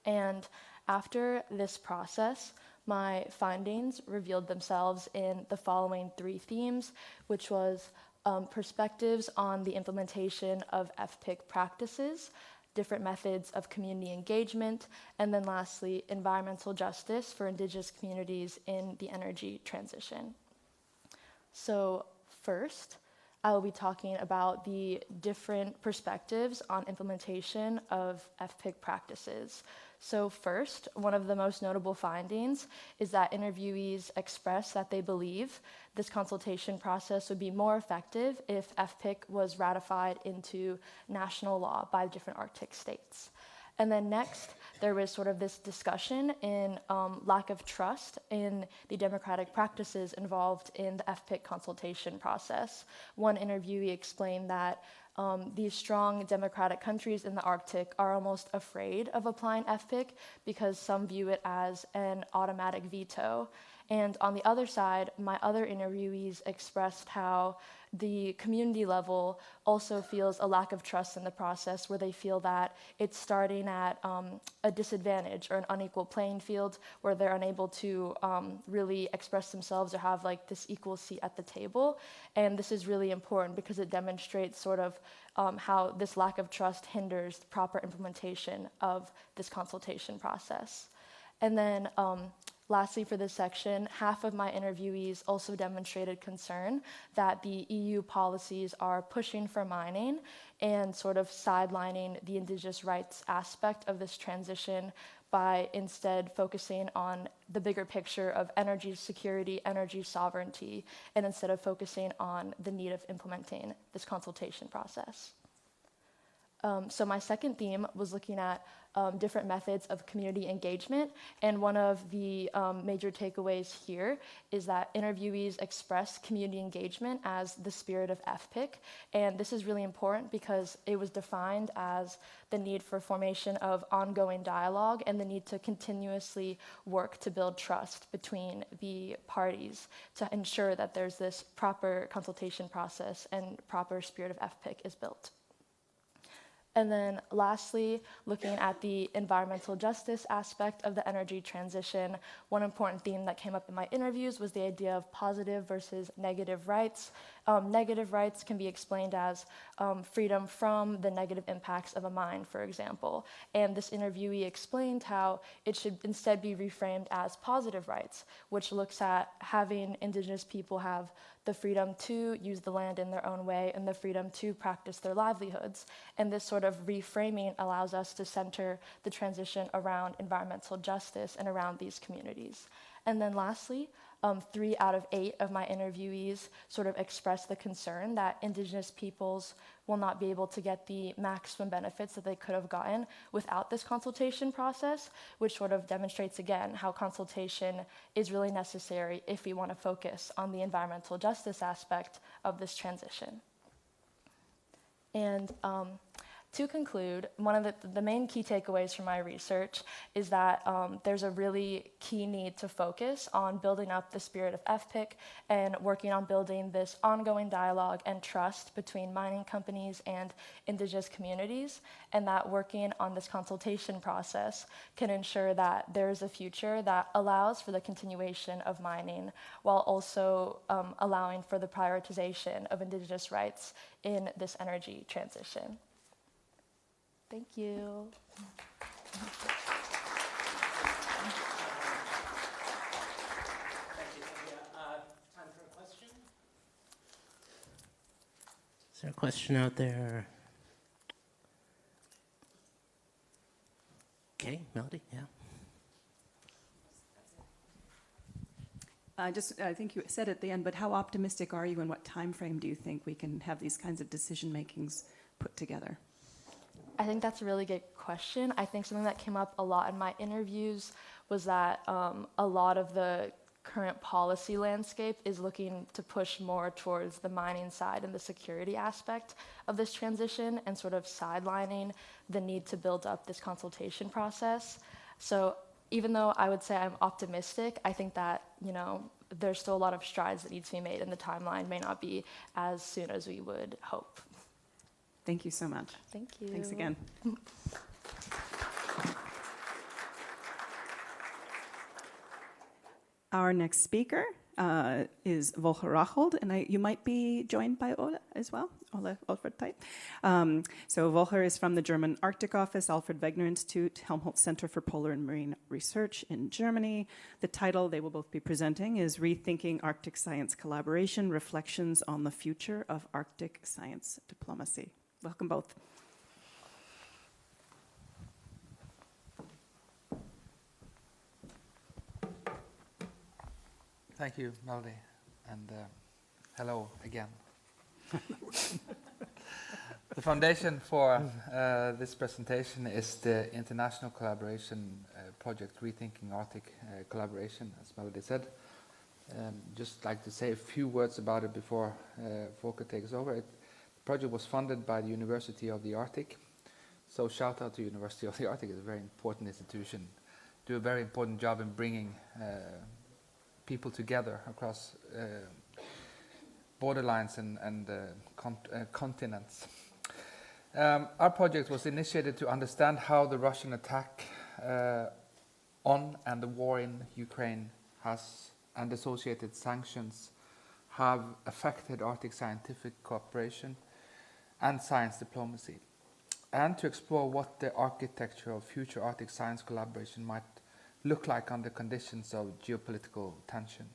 And after this process, my findings revealed themselves in the following 3 themes, which was perspectives on the implementation of FPIC practices, different methods of community engagement, and then lastly, environmental justice for indigenous communities in the energy transition. So first, I will be talking about the different perspectives on implementation of FPIC practices. So first, one of the most notable findings is that interviewees express that they believe this consultation process would be more effective if FPIC was ratified into national law by different Arctic states. And then next, there was sort of this discussion in lack of trust in the democratic practices involved in the FPIC consultation process. One interviewee explained that these strong democratic countries in the Arctic are almost afraid of applying FPIC because some view it as an automatic veto. And on the other side, my other interviewees expressed how the community level also feels a lack of trust in the process, where they feel that it's starting at a disadvantage or an unequal playing field where they're unable to really express themselves or have like this equal seat at the table. And this is really important because it demonstrates sort of how this lack of trust hinders the proper implementation of this consultation process. And then lastly, for this section, half of my interviewees also demonstrated concern that the EU policies are pushing for mining and sort of sidelining the indigenous rights aspect of this transition by instead focusing on the bigger picture of energy security, energy sovereignty, and instead of focusing on the need of implementing this consultation process. So my second theme was looking at different methods of community engagement, and one of the major takeaways here is that interviewees express community engagement as the spirit of FPIC, and this is really important because it was defined as the need for formation of ongoing dialogue and the need to continuously work to build trust between the parties to ensure that there's this proper consultation process and proper spirit of FPIC is built. And then lastly, looking at the environmental justice aspect of the energy transition, one important theme that came up in my interviews was the idea of positive versus negative rights. Negative rights can be explained as freedom from the negative impacts of a mine, for example. And this interviewee explained how it should instead be reframed as positive rights, which looks at having Indigenous people have the freedom to use the land in their own way and the freedom to practice their livelihoods. And this sort of reframing allows us to center the transition around environmental justice and around these communities. And then lastly, 3 out of 8 of my interviewees sort of expressed the concern that Indigenous peoples will not be able to get the maximum benefits that they could have gotten without this consultation process, which sort of demonstrates again how consultation is really necessary if we want to focus on the environmental justice aspect of this transition. And to conclude, one of the main key takeaways from my research is that there's a really key need to focus on building up the spirit of FPIC and working on building this ongoing dialogue and trust between mining companies and Indigenous communities, and that working on this consultation process can ensure that there is a future that allows for the continuation of mining while also allowing for the prioritization of Indigenous rights in this energy transition. Thank you. Thank you, Sylvia. Time for a question? Is there a question out there? Okay, Melody, yeah. I think you said at the end, but how optimistic are you and what time frame do you think we can have these kinds of decision makings put together? I think that's a really good question. I think something that came up a lot in my interviews was that a lot of the current policy landscape is looking to push more towards the mining side and the security aspect of this transition and sort of sidelining the need to build up this consultation process. So even though I would say I'm optimistic, I think that, there's still a lot of strides that need to be made and the timeline may not be as soon as we would hope. Thank you so much. Thank you. Thanks again. Our next speaker is Volker Rachold, and you might be joined by Ole as well, Ole Overteit. So Volker is from the German Arctic Office, Alfred Wegener Institute, Helmholtz Center for Polar and Marine Research in Germany. The title they will both be presenting is Rethinking Arctic Science Collaboration, Reflections on the Future of Arctic Science Diplomacy. Welcome both. Thank you, Melody, and hello again. The foundation for this presentation is the international collaboration project Rethinking Arctic Collaboration, as Melody said. Just like to say a few words about it before Volker takes over. The project was funded by the University of the Arctic. So shout out to University of the Arctic. It's a very important institution. Do a very important job in bringing people together across borderlines and continents. Our project was initiated to understand how the Russian attack on and the war in Ukraine and associated sanctions have affected Arctic scientific cooperation and science diplomacy, and to explore what the architecture of future Arctic science collaboration might look like under conditions of geopolitical tension.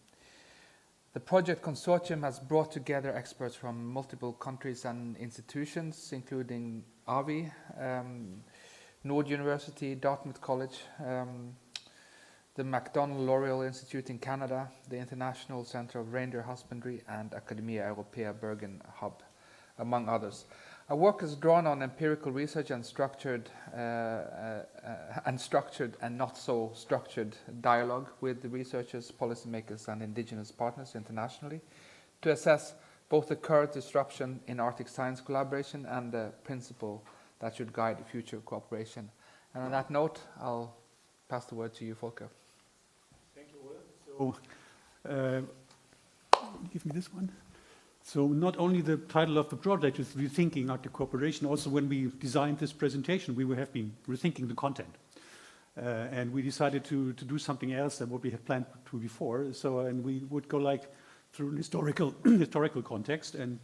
The project consortium has brought together experts from multiple countries and institutions, including AVI, Nord University, Dartmouth College, the MacDonald-Laurier Institute in Canada, the International Center of Reindeer Husbandry, and Academia Europaea Bergen Hub, among others. Our work is drawn on empirical research and structured and not so structured dialogue with the researchers, policymakers, and indigenous partners internationally to assess both the current disruption in Arctic science collaboration and the principle that should guide future cooperation. And on that note, I'll pass the word to you, Volker. Thank you, Ole. So, give me this one. So not only the title of the project is Rethinking Arctic Cooperation, also when we designed this presentation, we have been rethinking the content. And we decided to do something else than what we had planned to before. So, and we would go like through an historical context and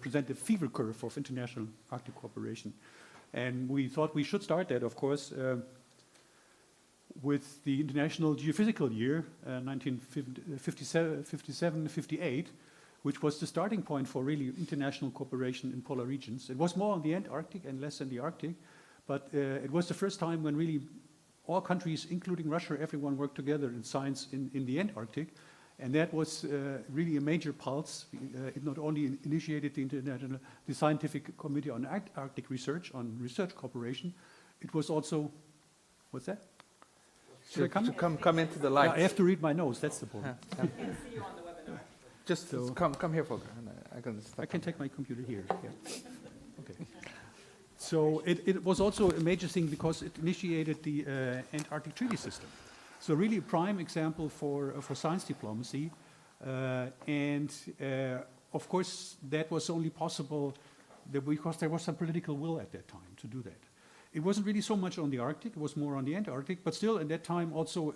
present the fever curve of international Arctic cooperation. And we thought we should start that, of course, with the International Geophysical Year, 1957-58, which was the starting point for really international cooperation in polar regions. It was more on the Antarctic and less in the Arctic, but it was the first time when really all countries, including Russia, everyone worked together in science in the Antarctic. And that was really a major pulse. It not only initiated the Scientific Committee on Arctic Research, on research cooperation, it was also, what's that? Should I come? Come into the light. I have to read my notes, that's the problem. I can see you on the webinar. Just So- come here, Volker. And I can take my computer here. Yeah. Okay. So it was also a major thing because it initiated the Antarctic Treaty System. So really a prime example for science diplomacy. Of course, that was only possible because there was some political will at that time to do that. It wasn't really so much on the Arctic, it was more on the Antarctic, but still at that time also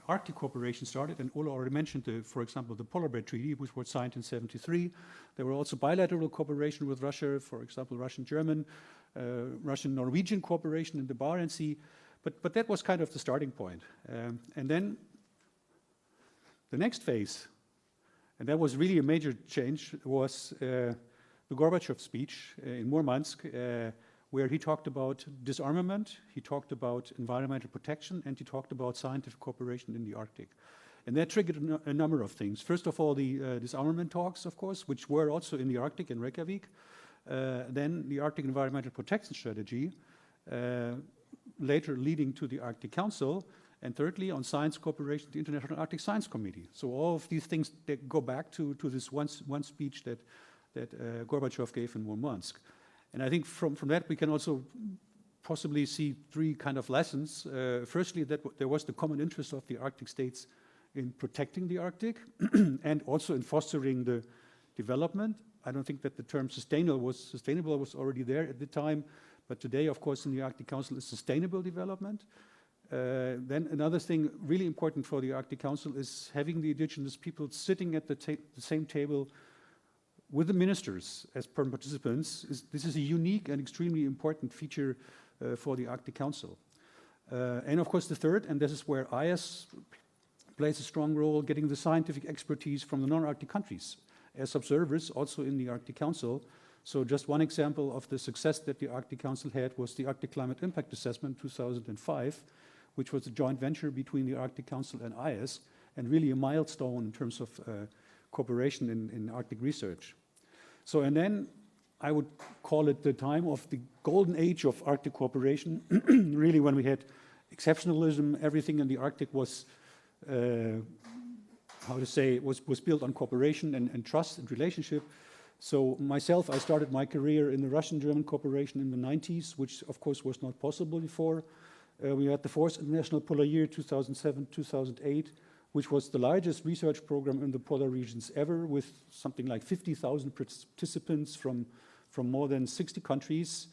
Arctic cooperation started, and Ola already mentioned, for example, the Polar Bear Treaty, which was signed in '73. There were also bilateral cooperation with Russia, for example, Russian-German, Russian-Norwegian cooperation in the Barents Sea, but that was kind of the starting point. And then the next phase, and that was really a major change, was the Gorbachev speech in Murmansk, where he talked about disarmament, he talked about environmental protection, and he talked about scientific cooperation in the Arctic. And that triggered a number of things. First of all, the disarmament talks, of course, which were also in the Arctic in Reykjavik. Then the Arctic Environmental Protection Strategy, later leading to the Arctic Council. And thirdly, on science cooperation, the International Arctic Science Committee. So all of these things that go back to this one speech that Gorbachev gave in Murmansk. And I think from that we can also possibly see three kind of lessons. Firstly, that there was the common interest of the Arctic states in protecting the Arctic and also in fostering the development. I don't think that the term sustainable was already there at the time, but today, of course, in the Arctic Council is sustainable development. Then another thing really important for the Arctic Council is having the indigenous people sitting at the same table with the ministers as participants. This is a unique and extremely important feature for the Arctic Council. And of course the third, and this is where IS plays a strong role, getting the scientific expertise from the non-Arctic countries as observers also in the Arctic Council. So just one example of the success that the Arctic Council had was the Arctic Climate Impact Assessment 2005, which was a joint venture between the Arctic Council and IS, and really a milestone in terms of cooperation in Arctic research. So, and then I would call it the time of the golden age of Arctic cooperation, really when we had exceptionalism, everything in the Arctic was, was built on cooperation and trust and relationship. So myself, I started my career in the Russian-German cooperation in the 90s, which of course was not possible before. We had the fourth International Polar Year, 2007-2008, which was the largest research program in the polar regions ever, with something like 50,000 participants from more than 60 countries.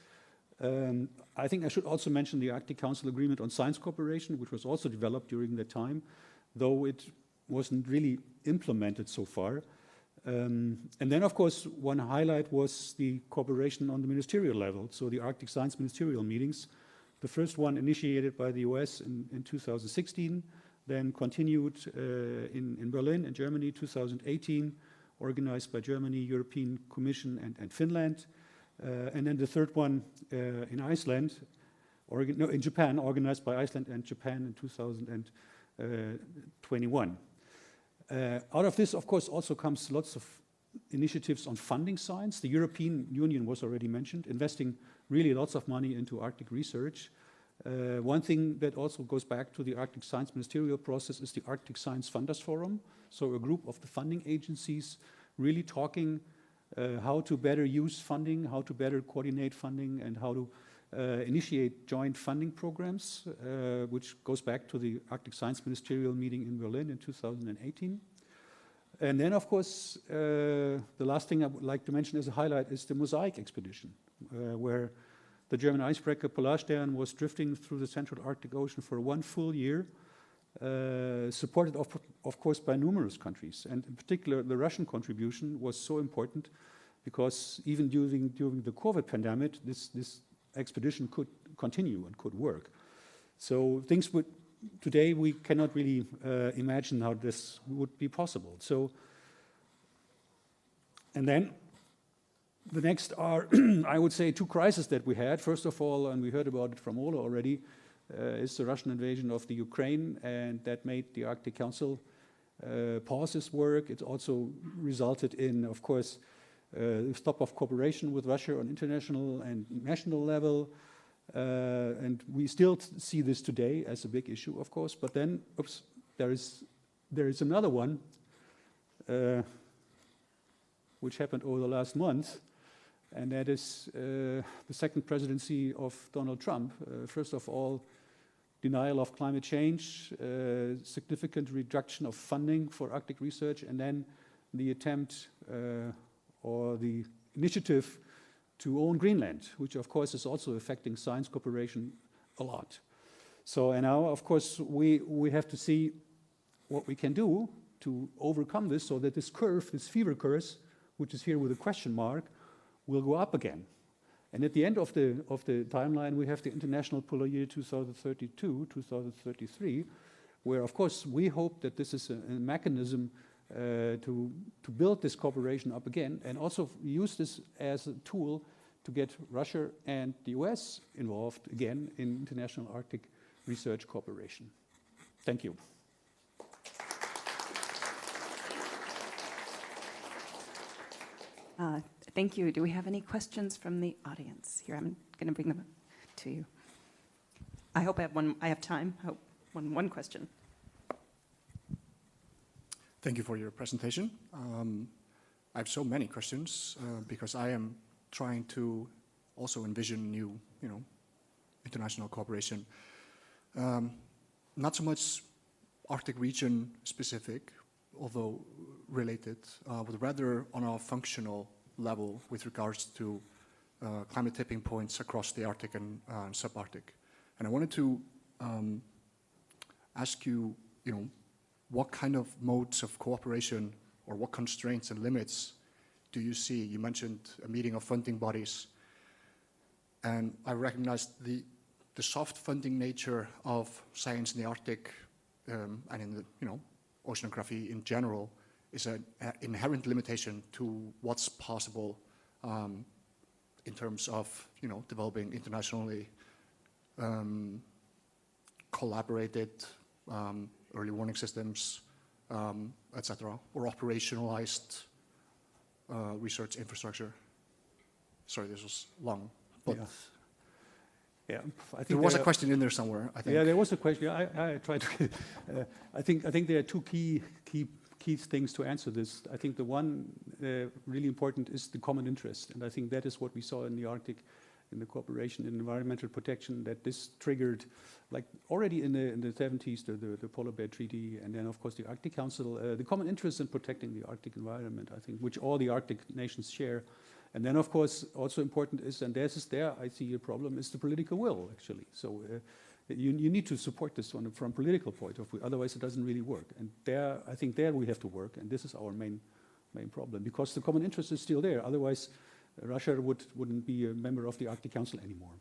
I think I should also mention the Arctic Council Agreement on Science Cooperation, which was also developed during that time, though it wasn't really implemented so far. And then, of course, one highlight was the cooperation on the ministerial level, so the Arctic Science Ministerial Meetings. The first one initiated by the US in 2016, then continued in Berlin in Germany 2018, organized by Germany, European Commission and Finland. And then the third one in Iceland, in Japan, organized by Iceland and Japan in 2021. Out of this, of course, also comes lots of initiatives on funding science. The European Union was already mentioned, investing really lots of money into Arctic research. One thing that also goes back to the Arctic Science Ministerial process is the Arctic Science Funders Forum. So a group of the funding agencies really talking how to better use funding, how to better coordinate funding, and how to initiate joint funding programs, which goes back to the Arctic Science Ministerial meeting in Berlin in 2018. And then, of course, the last thing I would like to mention as a highlight is the Mosaic expedition, where the German icebreaker Polarstern was drifting through the Central Arctic Ocean for 1 full year, supported, of course, by numerous countries. And in particular, the Russian contribution was so important because even during the COVID pandemic, this expedition could continue and could work. So things would, today we cannot really imagine how this would be possible. So, and then the next are, I would say, 2 crises that we had. First of all, and we heard about it from Ola already, is the Russian invasion of the Ukraine, and that made the Arctic Council pause its work. It also resulted in, of course, stop of cooperation with Russia on international and national level. And we still see this today as a big issue, of course. But then, there is another one, which happened over the last month, and that is the second presidency of Donald Trump. First of all, denial of climate change, significant reduction of funding for Arctic research, and then the attempt or the initiative to own Greenland, which of course is also affecting science cooperation a lot. So, and now, of course, we have to see what we can do to overcome this so that this curve, this fever curve, which is here with a question mark, will go up again. And at the end of the timeline, we have the international polar year 2032, 2033, where, of course, we hope that this is a mechanism to build this cooperation up again, and also use this as a tool to get Russia and the US involved again in international Arctic research cooperation. Thank you. Thank you. Do we have any questions from the audience? Here, I'm going to bring them to you. I hope I have time. I hope one question. Thank you for your presentation. I have so many questions because I am trying to also envision new, international cooperation. Not so much Arctic region specific, although related, but rather on a functional level with regards to climate tipping points across the Arctic and subarctic. And I wanted to ask you, what kind of modes of cooperation or what constraints and limits do you see? You mentioned a meeting of funding bodies, and I recognized the soft funding nature of science in the Arctic and in the oceanography in general is an inherent limitation to what's possible in terms of developing internationally collaborated early warning systems, etc., or operationalized research infrastructure. Sorry, this was long, but yeah, I think there was a question in there somewhere. I think. Yeah, there was a question. I tried to. I think there are 2 key things to answer this. I think the one really important is the common interest, and I think that is what we saw in the Arctic, in the cooperation in environmental protection, that this triggered, like already in the 70s, the Polar Bear Treaty, and then of course the Arctic Council, the common interest in protecting the Arctic environment, I think, which all the Arctic nations share. And then of course also important is, and there I see a problem, is the political will actually. So you need to support this from a political point of view, otherwise it doesn't really work. And I think we have to work, and this is our main problem, because the common interest is still there. Otherwise, Russia wouldn't be a member of the Arctic Council anymore.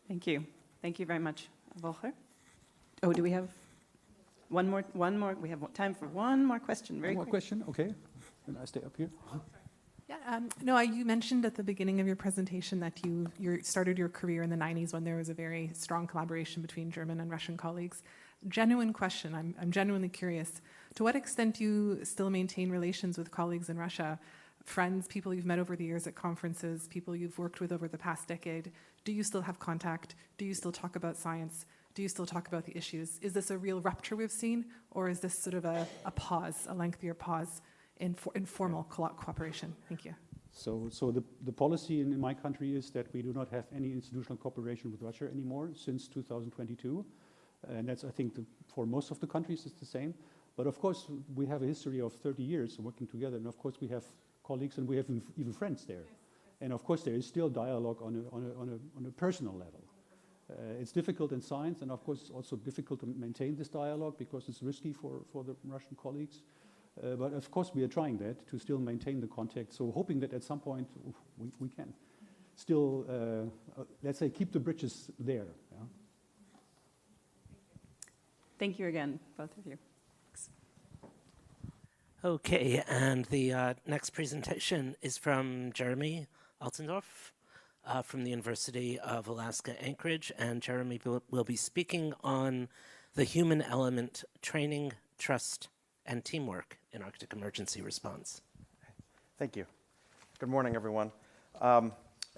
Thank you. Thank you very much, Volker. Oh, do we have one more? We have time for one more question. Very One more question? Okay. Then I stay up here. Yeah, no, you mentioned at the beginning of your presentation that you started your career in the 90s when there was a very strong collaboration between German and Russian colleagues. Genuine question, I'm genuinely curious. To what extent do you still maintain relations with colleagues in Russia? Friends, people you've met over the years at conferences, people you've worked with over the past decade? Do you still have contact? Do you still talk about science? Do you still talk about the issues? Is this a real rupture we've seen, or is this sort of a pause, a lengthier pause in informal cooperation? Thank you. So the policy in my country is that we do not have any institutional cooperation with Russia anymore since 2022. And that's, I think, for most of the countries it's the same. But of course, we have a history of 30 years working together, and of course we have colleagues and we have even friends there. And of course there is still dialogue on a personal level. It's difficult in science, and of course also difficult to maintain this dialogue because it's risky for the Russian colleagues. But of course we are trying that to still maintain the contact, so hoping that at some point we can still, let's say, keep the bridges there. Yeah? Thank you again, both of you. Thanks. Okay, and the next presentation is from Jeremy Altendorf from the University of Alaska Anchorage, and Jeremy will be speaking on the human element, training, trust, and teamwork in Arctic emergency response. Thank you. Good morning, everyone.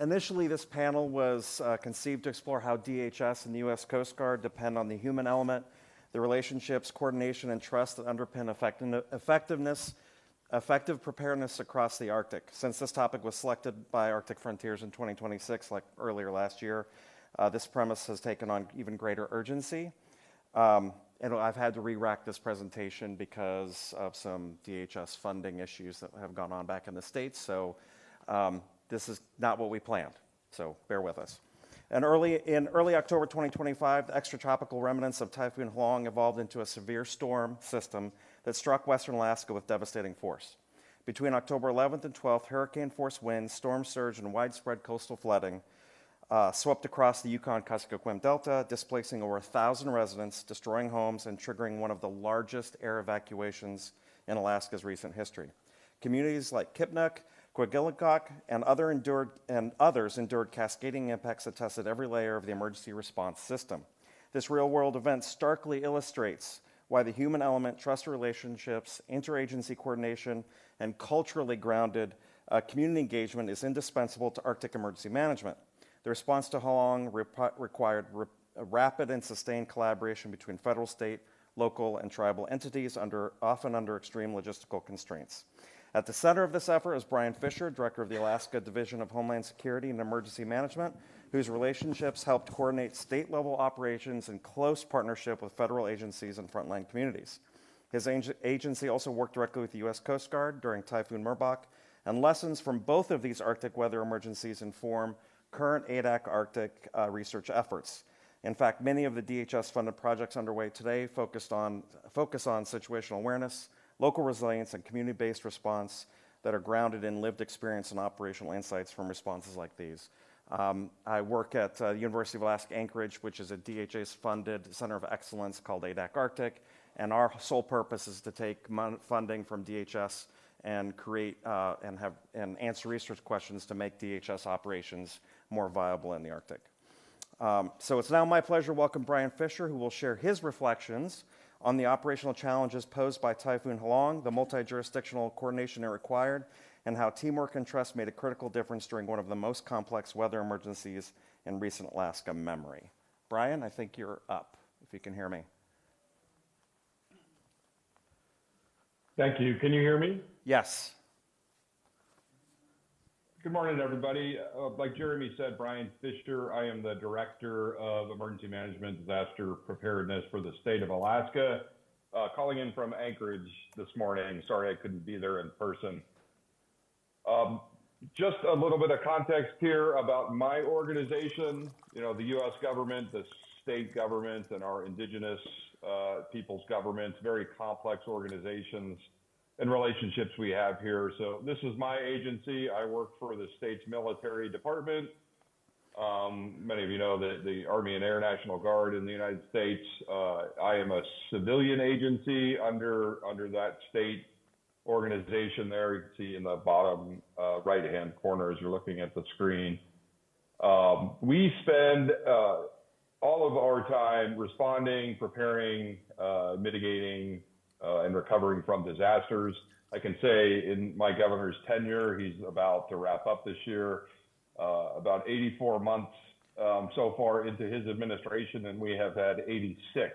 Initially, this panel was conceived to explore how DHS and the U.S. Coast Guard depend on the human element, the relationships, coordination, and trust that underpin effective preparedness across the Arctic. Since this topic was selected by Arctic Frontiers in 2026, like earlier last year, this premise has taken on even greater urgency. And I've had to re-rack this presentation because of some DHS funding issues that have gone on back in the States. So this is not what we planned, so bear with us. In early October 2025, the extratropical remnants of Typhoon Halong evolved into a severe storm system that struck western Alaska with devastating force. Between October 11th and 12th, hurricane-force winds, storm surge, and widespread coastal flooding swept across the Yukon-Kuskokwim Delta, displacing over 1,000 residents, destroying homes, and triggering one of the largest air evacuations in Alaska's recent history. Communities like Kipnuk, Kwagillikok, and others endured cascading impacts that tested every layer of the emergency response system. This real-world event starkly illustrates why the human element, trust relationships, interagency coordination, and culturally grounded community engagement is indispensable to Arctic emergency management. The response to Halong required rapid and sustained collaboration between federal, state, local, and tribal entities, often under extreme logistical constraints. At the center of this effort is Brian Fisher, Director of the Alaska Division of Homeland Security and Emergency Management, whose relationships helped coordinate state-level operations in close partnership with federal agencies and frontline communities. His agency also worked directly with the U.S. Coast Guard during Typhoon Merbok, and lessons from both of these Arctic weather emergencies inform current ADAC Arctic research efforts. In fact, many of the DHS-funded projects underway today focus on situational awareness, local resilience, and community-based response that are grounded in lived experience and operational insights from responses like these. I work at the University of Alaska Anchorage, which is a DHS-funded center of excellence called ADAC Arctic, and our sole purpose is to take funding from DHS and create and answer research questions to make DHS operations more viable in the Arctic. So it's now my pleasure to welcome Brian Fisher, who will share his reflections on the operational challenges posed by Typhoon Halong, the multi-jurisdictional coordination it required, and how teamwork and trust made a critical difference during one of the most complex weather emergencies in recent Alaska memory. Brian, I think you're up, if you can hear me. Thank you. Can you hear me? Yes. Good morning, everybody. Like Jeremy said, Brian Fisher. I am the Director of Emergency Management Disaster Preparedness for the state of Alaska, calling in from Anchorage this morning. Sorry I couldn't be there in person. Just a little bit of context here about my organization. You know, the U.S. government, the state government, and our indigenous people's governments, very complex organizations and relationships we have here. So this is my agency. I work for the state's military department. Many of you know that the Army and Air National Guard in the United States. I am a civilian agency under that state organization there. You can see in the bottom right-hand corner as you're looking at the screen. We spend all of our time responding, preparing, mitigating, and recovering from disasters. I can say in my governor's tenure, he's about to wrap up this year, about 84 months so far into his administration, and we have had 86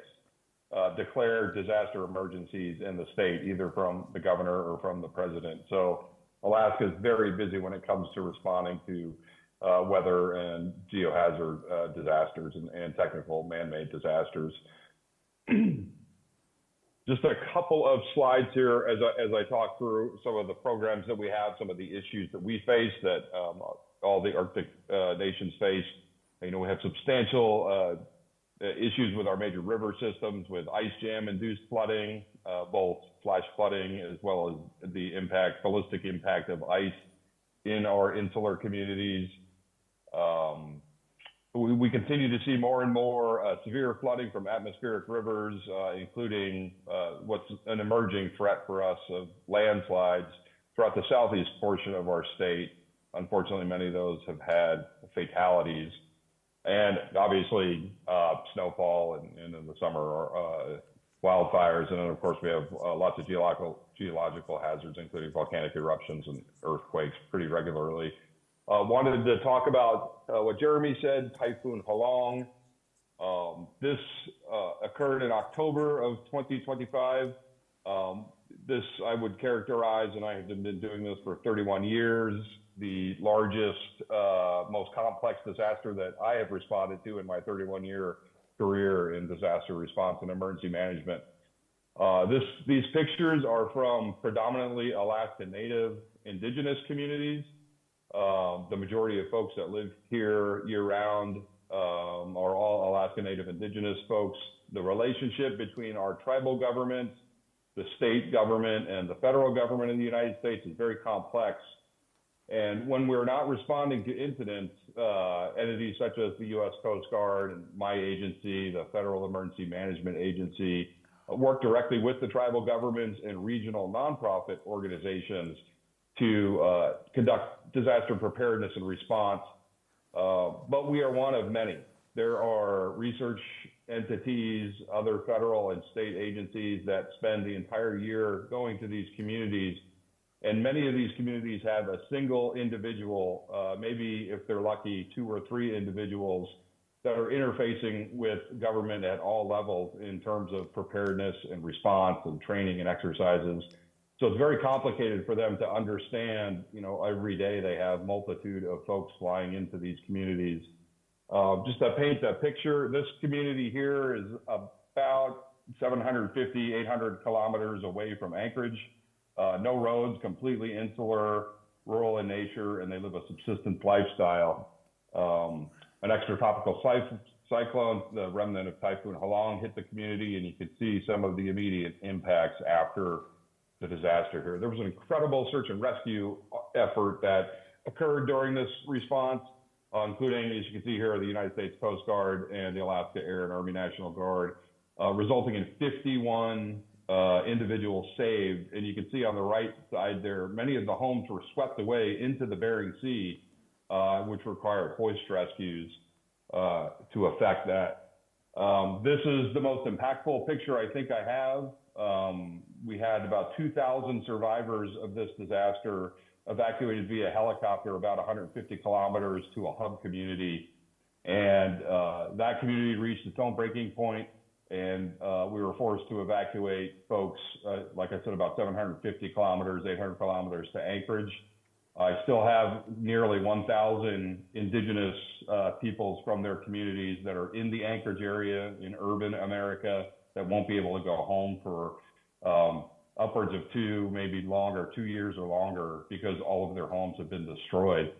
declared disaster emergencies in the state, either from the governor or from the president. So Alaska is very busy when it comes to responding to weather and geohazard disasters and technical man-made disasters. just a couple of slides here as I talk through some of the programs that we have, some of the issues that we face, that all the Arctic nations face. You know, we have substantial issues with our major river systems, with ice jam-induced flooding, both flash flooding as well as the ballistic impact of ice in our insular communities. We continue to see more and more severe flooding from atmospheric rivers, including what's an emerging threat for us of landslides throughout the southeast portion of our state. Unfortunately, many of those have had fatalities. And obviously, snowfall and in the summer, wildfires. And then, of course, we have lots of geological hazards, including volcanic eruptions and earthquakes pretty regularly. Wanted to talk about what Jeremy said, Typhoon Halong. This occurred in October of 2025. This I would characterize, and I have been doing this for 31 years, the largest, most complex disaster that I have responded to in my 31-year career in disaster response and emergency management. These pictures are from predominantly Alaska Native indigenous communities. The majority of folks that live here year-round are all Alaska Native indigenous folks. The relationship between our tribal government, the state government, and the federal government in the United States is very complex. And when we're not responding to incidents, entities such as the U.S. Coast Guard and my agency, the Federal Emergency Management Agency, work directly with the tribal governments and regional nonprofit organizations to conduct disaster preparedness and response. But we are one of many. There are research entities, other federal and state agencies that spend the entire year going to these communities. And many of these communities have a single individual, maybe if they're lucky, 2 or 3 individuals that are interfacing with government at all levels in terms of preparedness and response and training and exercises. So it's very complicated for them to understand, you know, every day they have multitude of folks flying into these communities. Just to paint a picture, this community here is about 750, 800 kilometers away from Anchorage. No roads, completely insular, rural in nature, and they live a subsistence lifestyle. An extratropical cyclone, the remnant of Typhoon Halong, hit the community, and you could see some of the immediate impacts after the disaster here. There was an incredible search and rescue effort that occurred during this response, including, as you can see here, the United States Coast Guard and the Alaska Air and Army National Guard, resulting in 51 individuals saved. And you can see on the right side there, many of the homes were swept away into the Bering Sea, which required hoist rescues to effect that. This is the most impactful picture I think I have. We had about 2,000 survivors of this disaster evacuated via helicopter about 150 kilometers to a hub community. And that community reached its own breaking point, and we were forced to evacuate folks, like I said, about 750 kilometers, 800 kilometers to Anchorage. I still have nearly 1,000 indigenous peoples from their communities that are in the Anchorage area in urban America that won't be able to go home for upwards of 2, maybe longer, 2 years or longer, because all of their homes have been destroyed.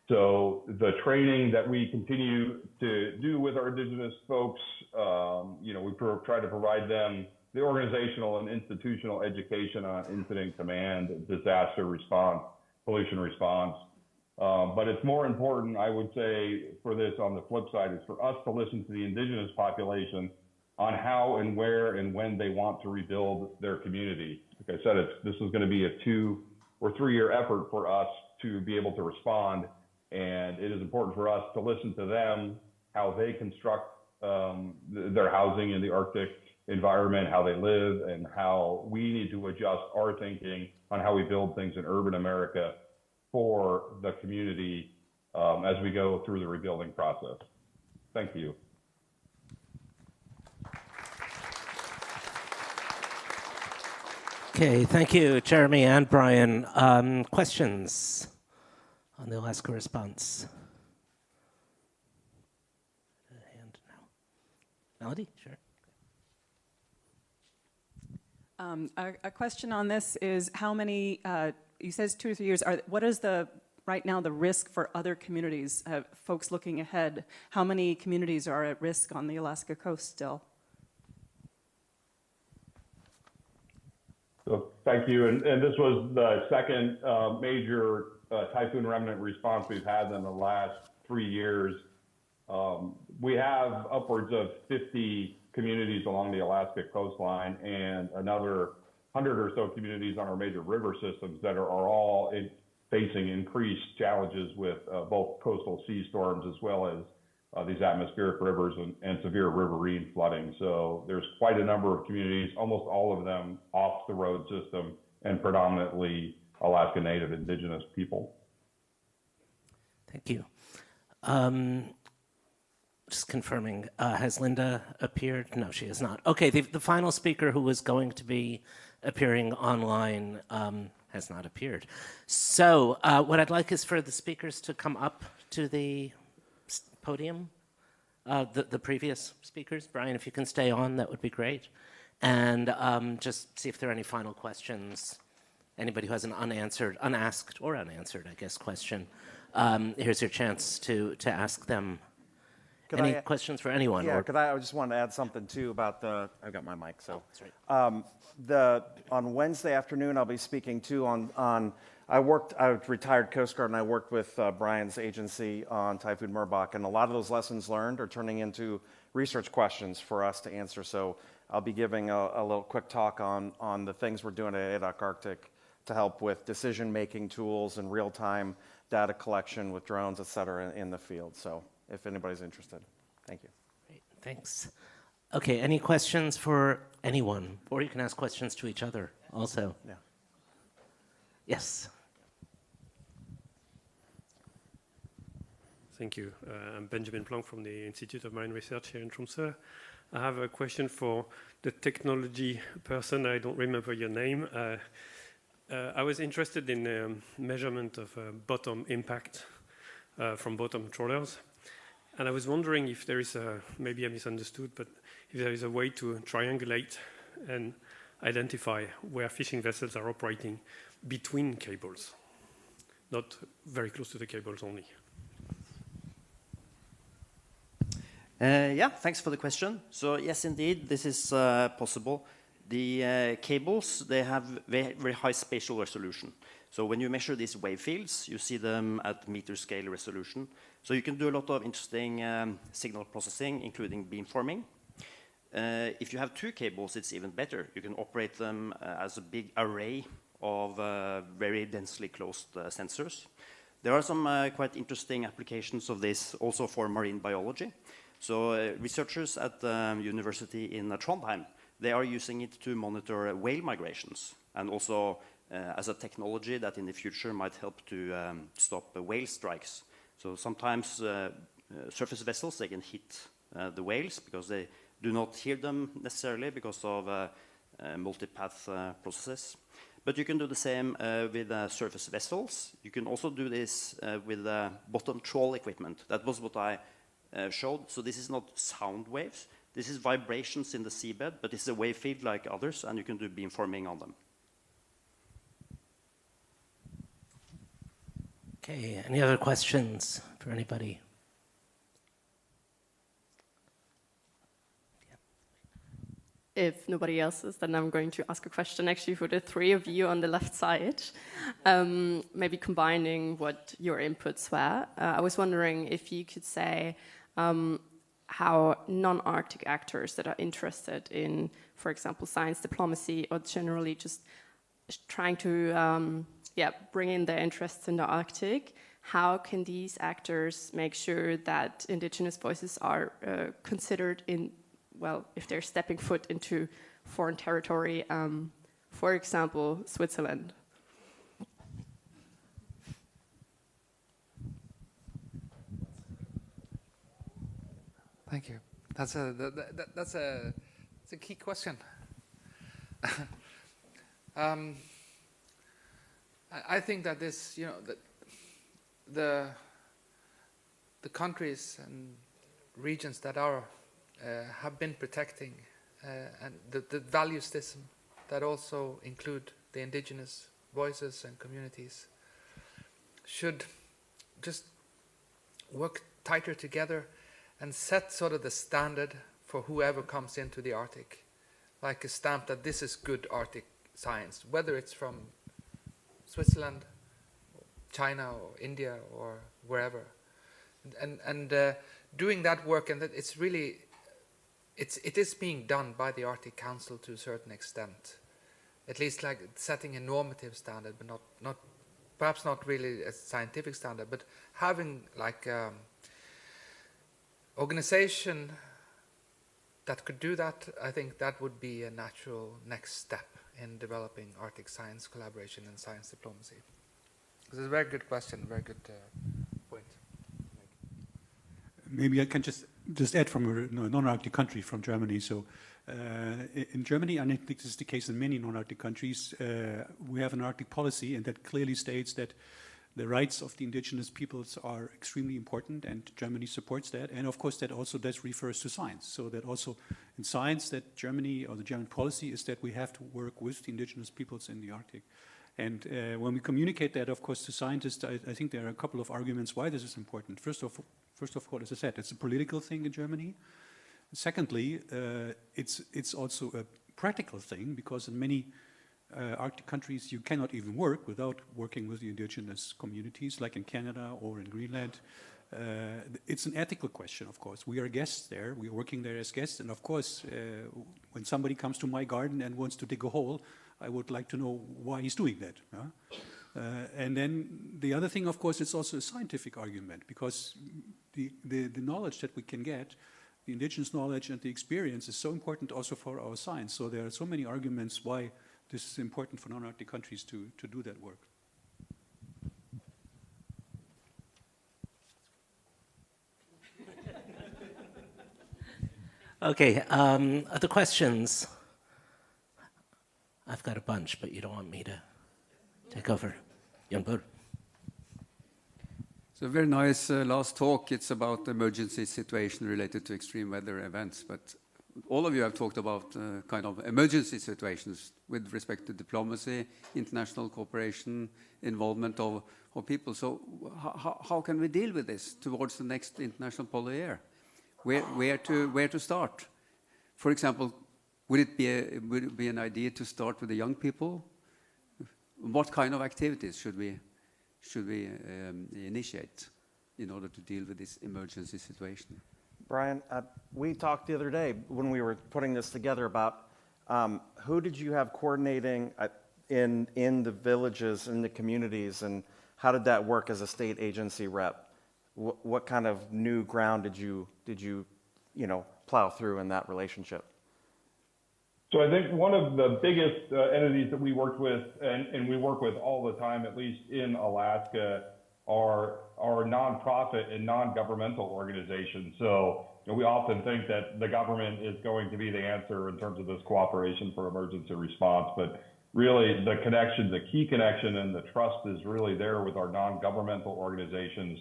So the training that we continue to do with our indigenous folks, you know, we try to provide them the organizational and institutional education on incident command, disaster response, pollution response. But it's more important, I would say, for this on the flip side, is for us to listen to the indigenous population on how and where and when they want to rebuild their community. Like I said, this is going to be a 2 or 3 year effort for us to be able to respond. And it is important for us to listen to them, how they construct their housing in the Arctic environment, how they live, and how we need to adjust our thinking on how we build things in urban America for the community as we go through the rebuilding process. Thank you. Okay, thank you, Jeremy and Brian. Questions on the Alaska response? Hand now. Melody, sure. A question on this is how many, you said it's 2 to 3 years, what is right now the risk for other communities, folks looking ahead? How many communities are at risk on the Alaska coast still? So thank you. And this was the second major typhoon remnant response we've had in the last 3 years. We have upwards of 50 communities along the Alaska coastline and another 100 or so communities on our major river systems that are all facing increased challenges with both coastal sea storms as well as these atmospheric rivers and severe riverine flooding. So there's quite a number of communities, almost all of them off the road system and predominantly Alaska Native Indigenous people. Thank you. Just confirming, has Linda appeared? No, she has not. Okay, the final speaker who was going to be appearing online has not appeared. So what I'd like is for the speakers to come up to the podium. The previous speakers, Brian, if you can stay on, that would be great. And just see if there are any final questions. Anybody who has an unasked or unanswered, I guess, question, here's your chance to ask them. Any questions for anyone? Yeah, I just wanted to add something too about I've got my mic, so. That's right. On Wednesday afternoon, I'll be speaking too on I was retired Coast Guard and I worked with Brian's agency on Typhoon Merbok, and a lot of those lessons learned are turning into research questions for us to answer. So I'll be giving a little quick talk on the things we're doing at ADOC Arctic to help with decision-making tools and real-time data collection with drones, et cetera, in the field. So if anybody's interested. Thank you. Great, thanks. Okay, any questions for anyone? Or you can ask questions to each other also. Yeah. Yes. Thank you. I'm Benjamin Planck from the Institute of Marine Research here in Tromsø. I have a question for the technology person. I don't remember your name. I was interested in measurement of bottom impact from bottom trawlers. And I was wondering if there is maybe I misunderstood, but if there is a way to triangulate and identify where fishing vessels are operating between cables, not very close to the cables only. Yeah, thanks for the question. So yes, indeed, this is possible. The cables, they have very high spatial resolution. So when you measure these wave fields, you see them at meter scale resolution. So you can do a lot of interesting signal processing, including beamforming. If you have two cables, it's even better. You can operate them as a big array of very densely closed sensors. There are some quite interesting applications of this also for marine biology. So researchers at the university in Trondheim, they are using it to monitor whale migrations and also as a technology that in the future might help to stop whale strikes. So sometimes surface vessels, they can hit the whales because they do not hear them necessarily because of multipath processes. But you can do the same with surface vessels. You can also do this with bottom trawl equipment. That was what I showed. So this is not sound waves. This is vibrations in the seabed, but it's a wave field like others, and you can do beamforming on them. Okay, any other questions for anybody? If nobody else is, then I'm going to ask a question actually for the three of you on the left side, maybe combining what your inputs were. I was wondering if you could say how non-Arctic actors that are interested in, for example, science diplomacy or generally just trying to bring in their interests in the Arctic, how can these actors make sure that indigenous voices are considered in, well, if they're stepping foot into foreign territory, for example, Switzerland? Thank you. That's a key question. I think that this, the countries and regions that are have been protecting and the value system that also include the indigenous voices and communities should just work tighter together and set sort of the standard for whoever comes into the Arctic, like a stamp that this is good Arctic science, whether it's from Switzerland, China, or India, or wherever. And doing that work, and that it's really, it is being done by the Arctic Council to a certain extent, at least like setting a normative standard, but not perhaps not really a scientific standard, but having like organization that could do that. I think that would be a natural next step in developing Arctic science collaboration and science diplomacy. This is a very good question, very good point. Maybe I can just add from a non-Arctic country, from Germany. So in Germany, and I think this is the case in many non-Arctic countries, we have an Arctic policy, and that clearly states that the rights of the indigenous peoples are extremely important, and Germany supports that. And of course, that also refers to science. So that also in science, that Germany, or the German policy, is that we have to work with the indigenous peoples in the Arctic. And when we communicate that, of course, to scientists, I think there are a couple of arguments why this is important. First of all, as I said, it's a political thing in Germany. Secondly, it's also a practical thing, because in many Arctic countries you cannot even work without working with the indigenous communities, like in Canada or in Greenland. It's an ethical question, of course. We are guests there, we are working there as guests, and of course, when somebody comes to my garden and wants to dig a hole, I would like to know why he's doing that. And then the other thing, of course, it's also a scientific argument, because the knowledge that we can get, the indigenous knowledge and the experience, is so important also for our science. So there are so many arguments why this is important for non-Arctic countries to do that work. Okay, other questions? I've got a bunch, but you don't want me to take over. Jan-Bur. It's a very nice last talk. It's about the emergency situation related to extreme weather events. But all of you have talked about kind of emergency situations with respect to diplomacy, international cooperation, involvement of people. So how can we deal with this towards the next international polar year? Where to start? For example, would it be an idea to start with the young people? What kind of activities should we initiate in order to deal with this emergency situation? Brian, we talked the other day when we were putting this together about who did you have coordinating in the villages, in the communities, and how did that work as a state agency rep? What kind of new ground did you plow through in that relationship? So I think one of the biggest entities that we worked with, and we work with all the time, at least in Alaska, are nonprofit and non-governmental organizations. So we often think that the government is going to be the answer in terms of this cooperation for emergency response, but really the connection, the key connection and the trust is really there with our non-governmental organizations.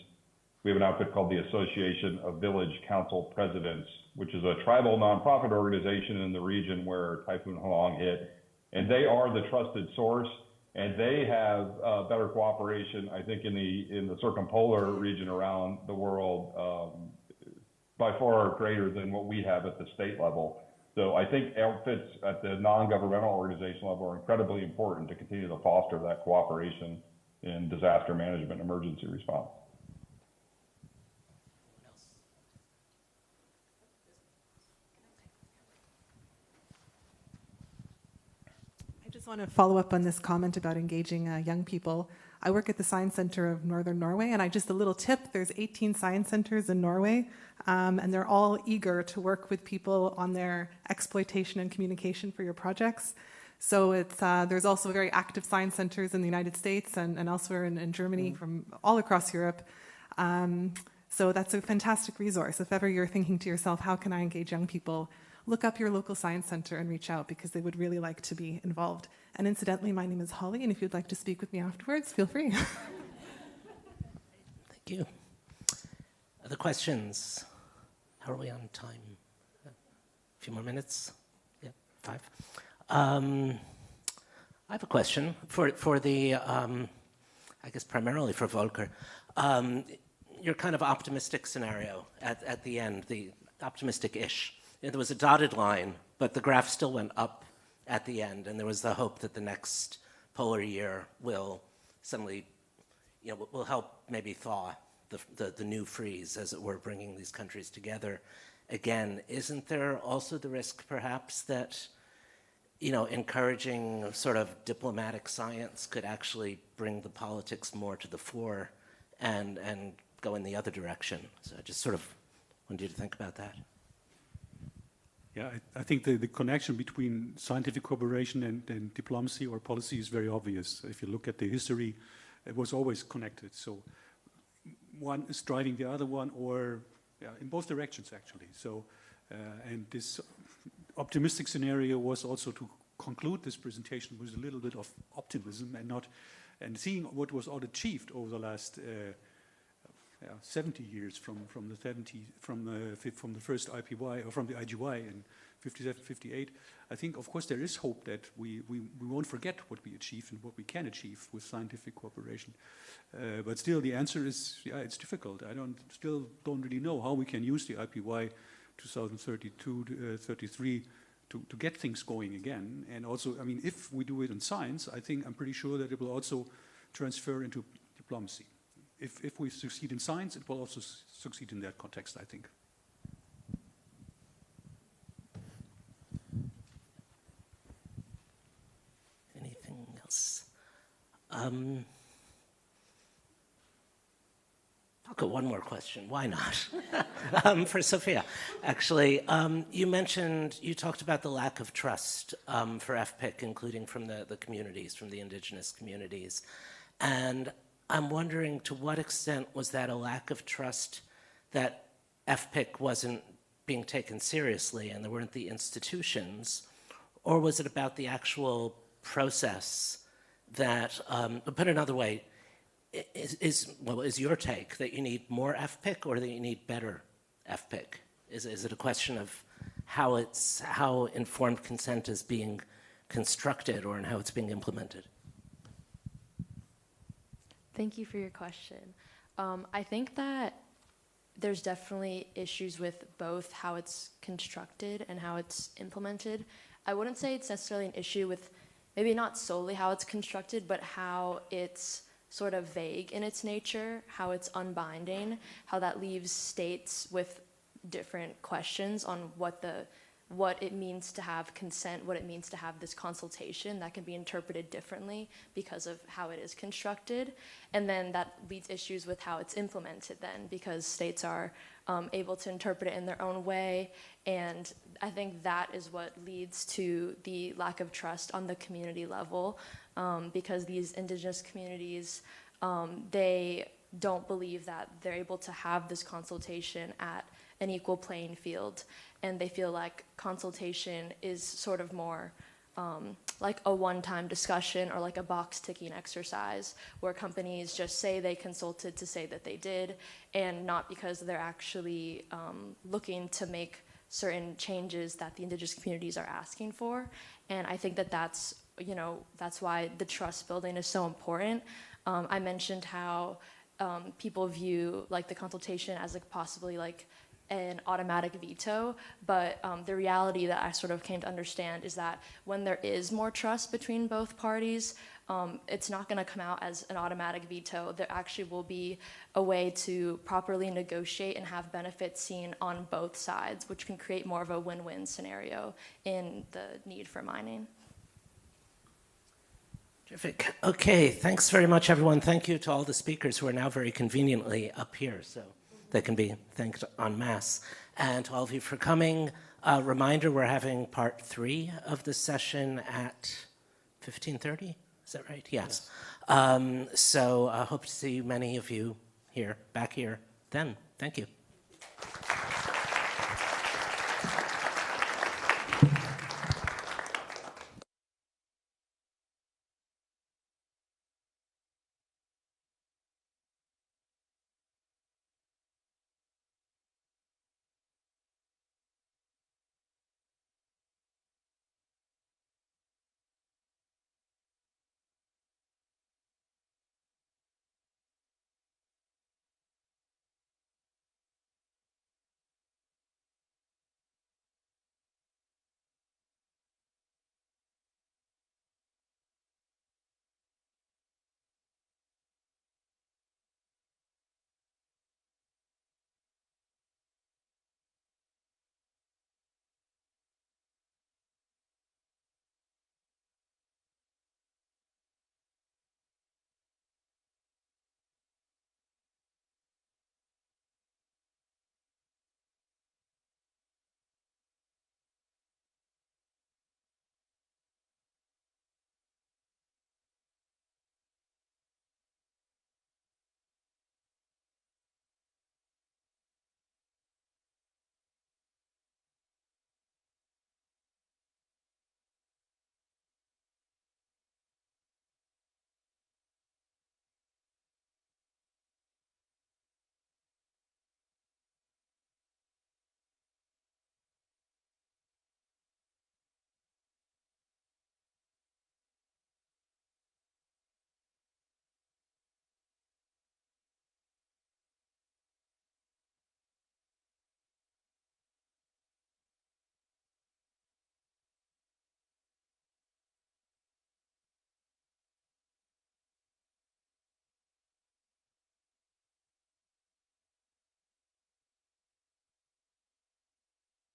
We have an outfit called the Association of Village Council Presidents, which is a tribal nonprofit organization in the region where Typhoon Halong hit. And they are the trusted source, and they have better cooperation, I think, in the circumpolar region around the world, by far greater than what we have at the state level. So I think outfits at the non-governmental organization level are incredibly important to continue to foster that cooperation in disaster management and emergency response. I just want to follow up on this comment about engaging young people. I work at the Science Center of Northern Norway, and just a little tip, there's 18 science centers in Norway, and they're all eager to work with people on their exploitation and communication for your projects. So there's also very active science centers in the United States and elsewhere in Germany, from all across Europe. So that's a fantastic resource. If ever you're thinking to yourself, how can I engage young people? Look up your local science center and reach out, because they would really like to be involved. And incidentally, my name is Holly, and if you'd like to speak with me afterwards, feel free. Thank you. Other questions? How are we on time? A few more minutes? Yeah, 5. I have a question for the, I guess primarily for Volker. Your kind of optimistic scenario at the end, the optimistic-ish. There was a dotted line, but the graph still went up at the end, and there was the hope that the next polar year will suddenly, will help maybe thaw the new freeze, as it were, bringing these countries together again. Isn't there also the risk, perhaps, that encouraging sort of diplomatic science could actually bring the politics more to the fore and go in the other direction? So I just sort of wanted you to think about that. Yeah, I think the connection between scientific cooperation and diplomacy or policy is very obvious. If you look at the history, it was always connected. So one is driving the other one, or in both directions, actually. So, and this optimistic scenario was also to conclude this presentation with a little bit of optimism and seeing what was all achieved over the last 70 years from the first IPY or from the IGY in 57, 58. I think, of course, there is hope that we won't forget what we achieved and what we can achieve with scientific cooperation. But still, the answer is, it's difficult. Still don't really know how we can use the IPY 2032-33 to get things going again. And also, I mean, if we do it in science, I'm pretty sure that it will also transfer into diplomacy. If we succeed in science, it will also succeed in that context, I think. Anything else? I'll go one more question. Why not? For Sophia, actually, you talked about the lack of trust for FPIC, including from the communities, from the indigenous communities. And I'm wondering, to what extent was that a lack of trust that FPIC wasn't being taken seriously and there weren't the institutions, or was it about the actual process that, put another way, is your take that you need more FPIC or that you need better FPIC? Is it a question of how informed consent is being constructed or in how it's being implemented? Thank you for your question. I think that there's definitely issues with both how it's constructed and how it's implemented. I wouldn't say it's necessarily an issue with maybe not solely how it's constructed, but how it's sort of vague in its nature, how it's unbinding, how that leaves states with different questions on what it means to have consent, what it means to have this consultation that can be interpreted differently because of how it is constructed. And then that leads issues with how it's implemented then, because states are able to interpret it in their own way. And I think that is what leads to the lack of trust on the community level, because these indigenous communities, they don't believe that they're able to have this consultation at an equal playing field, and they feel like consultation is sort of more like a one-time discussion or like a box-ticking exercise where companies just say they consulted to say that they did, and not because they're actually looking to make certain changes that the indigenous communities are asking for. And I think that that's why the trust building is so important. I mentioned how people view like the consultation as like possibly like an automatic veto, but the reality that I sort of came to understand is that when there is more trust between both parties, it's not going to come out as an automatic veto. There actually will be a way to properly negotiate and have benefits seen on both sides, which can create more of a win-win scenario in the need for mining. Terrific. Okay, thanks very much, everyone. Thank you to all the speakers who are now very conveniently up here, so they can be thanked en masse. And to all of you for coming. A reminder, we're having part 3 of the session at 15:30. Is that right? Yes. So I hope to see many of you back here then. Thank you.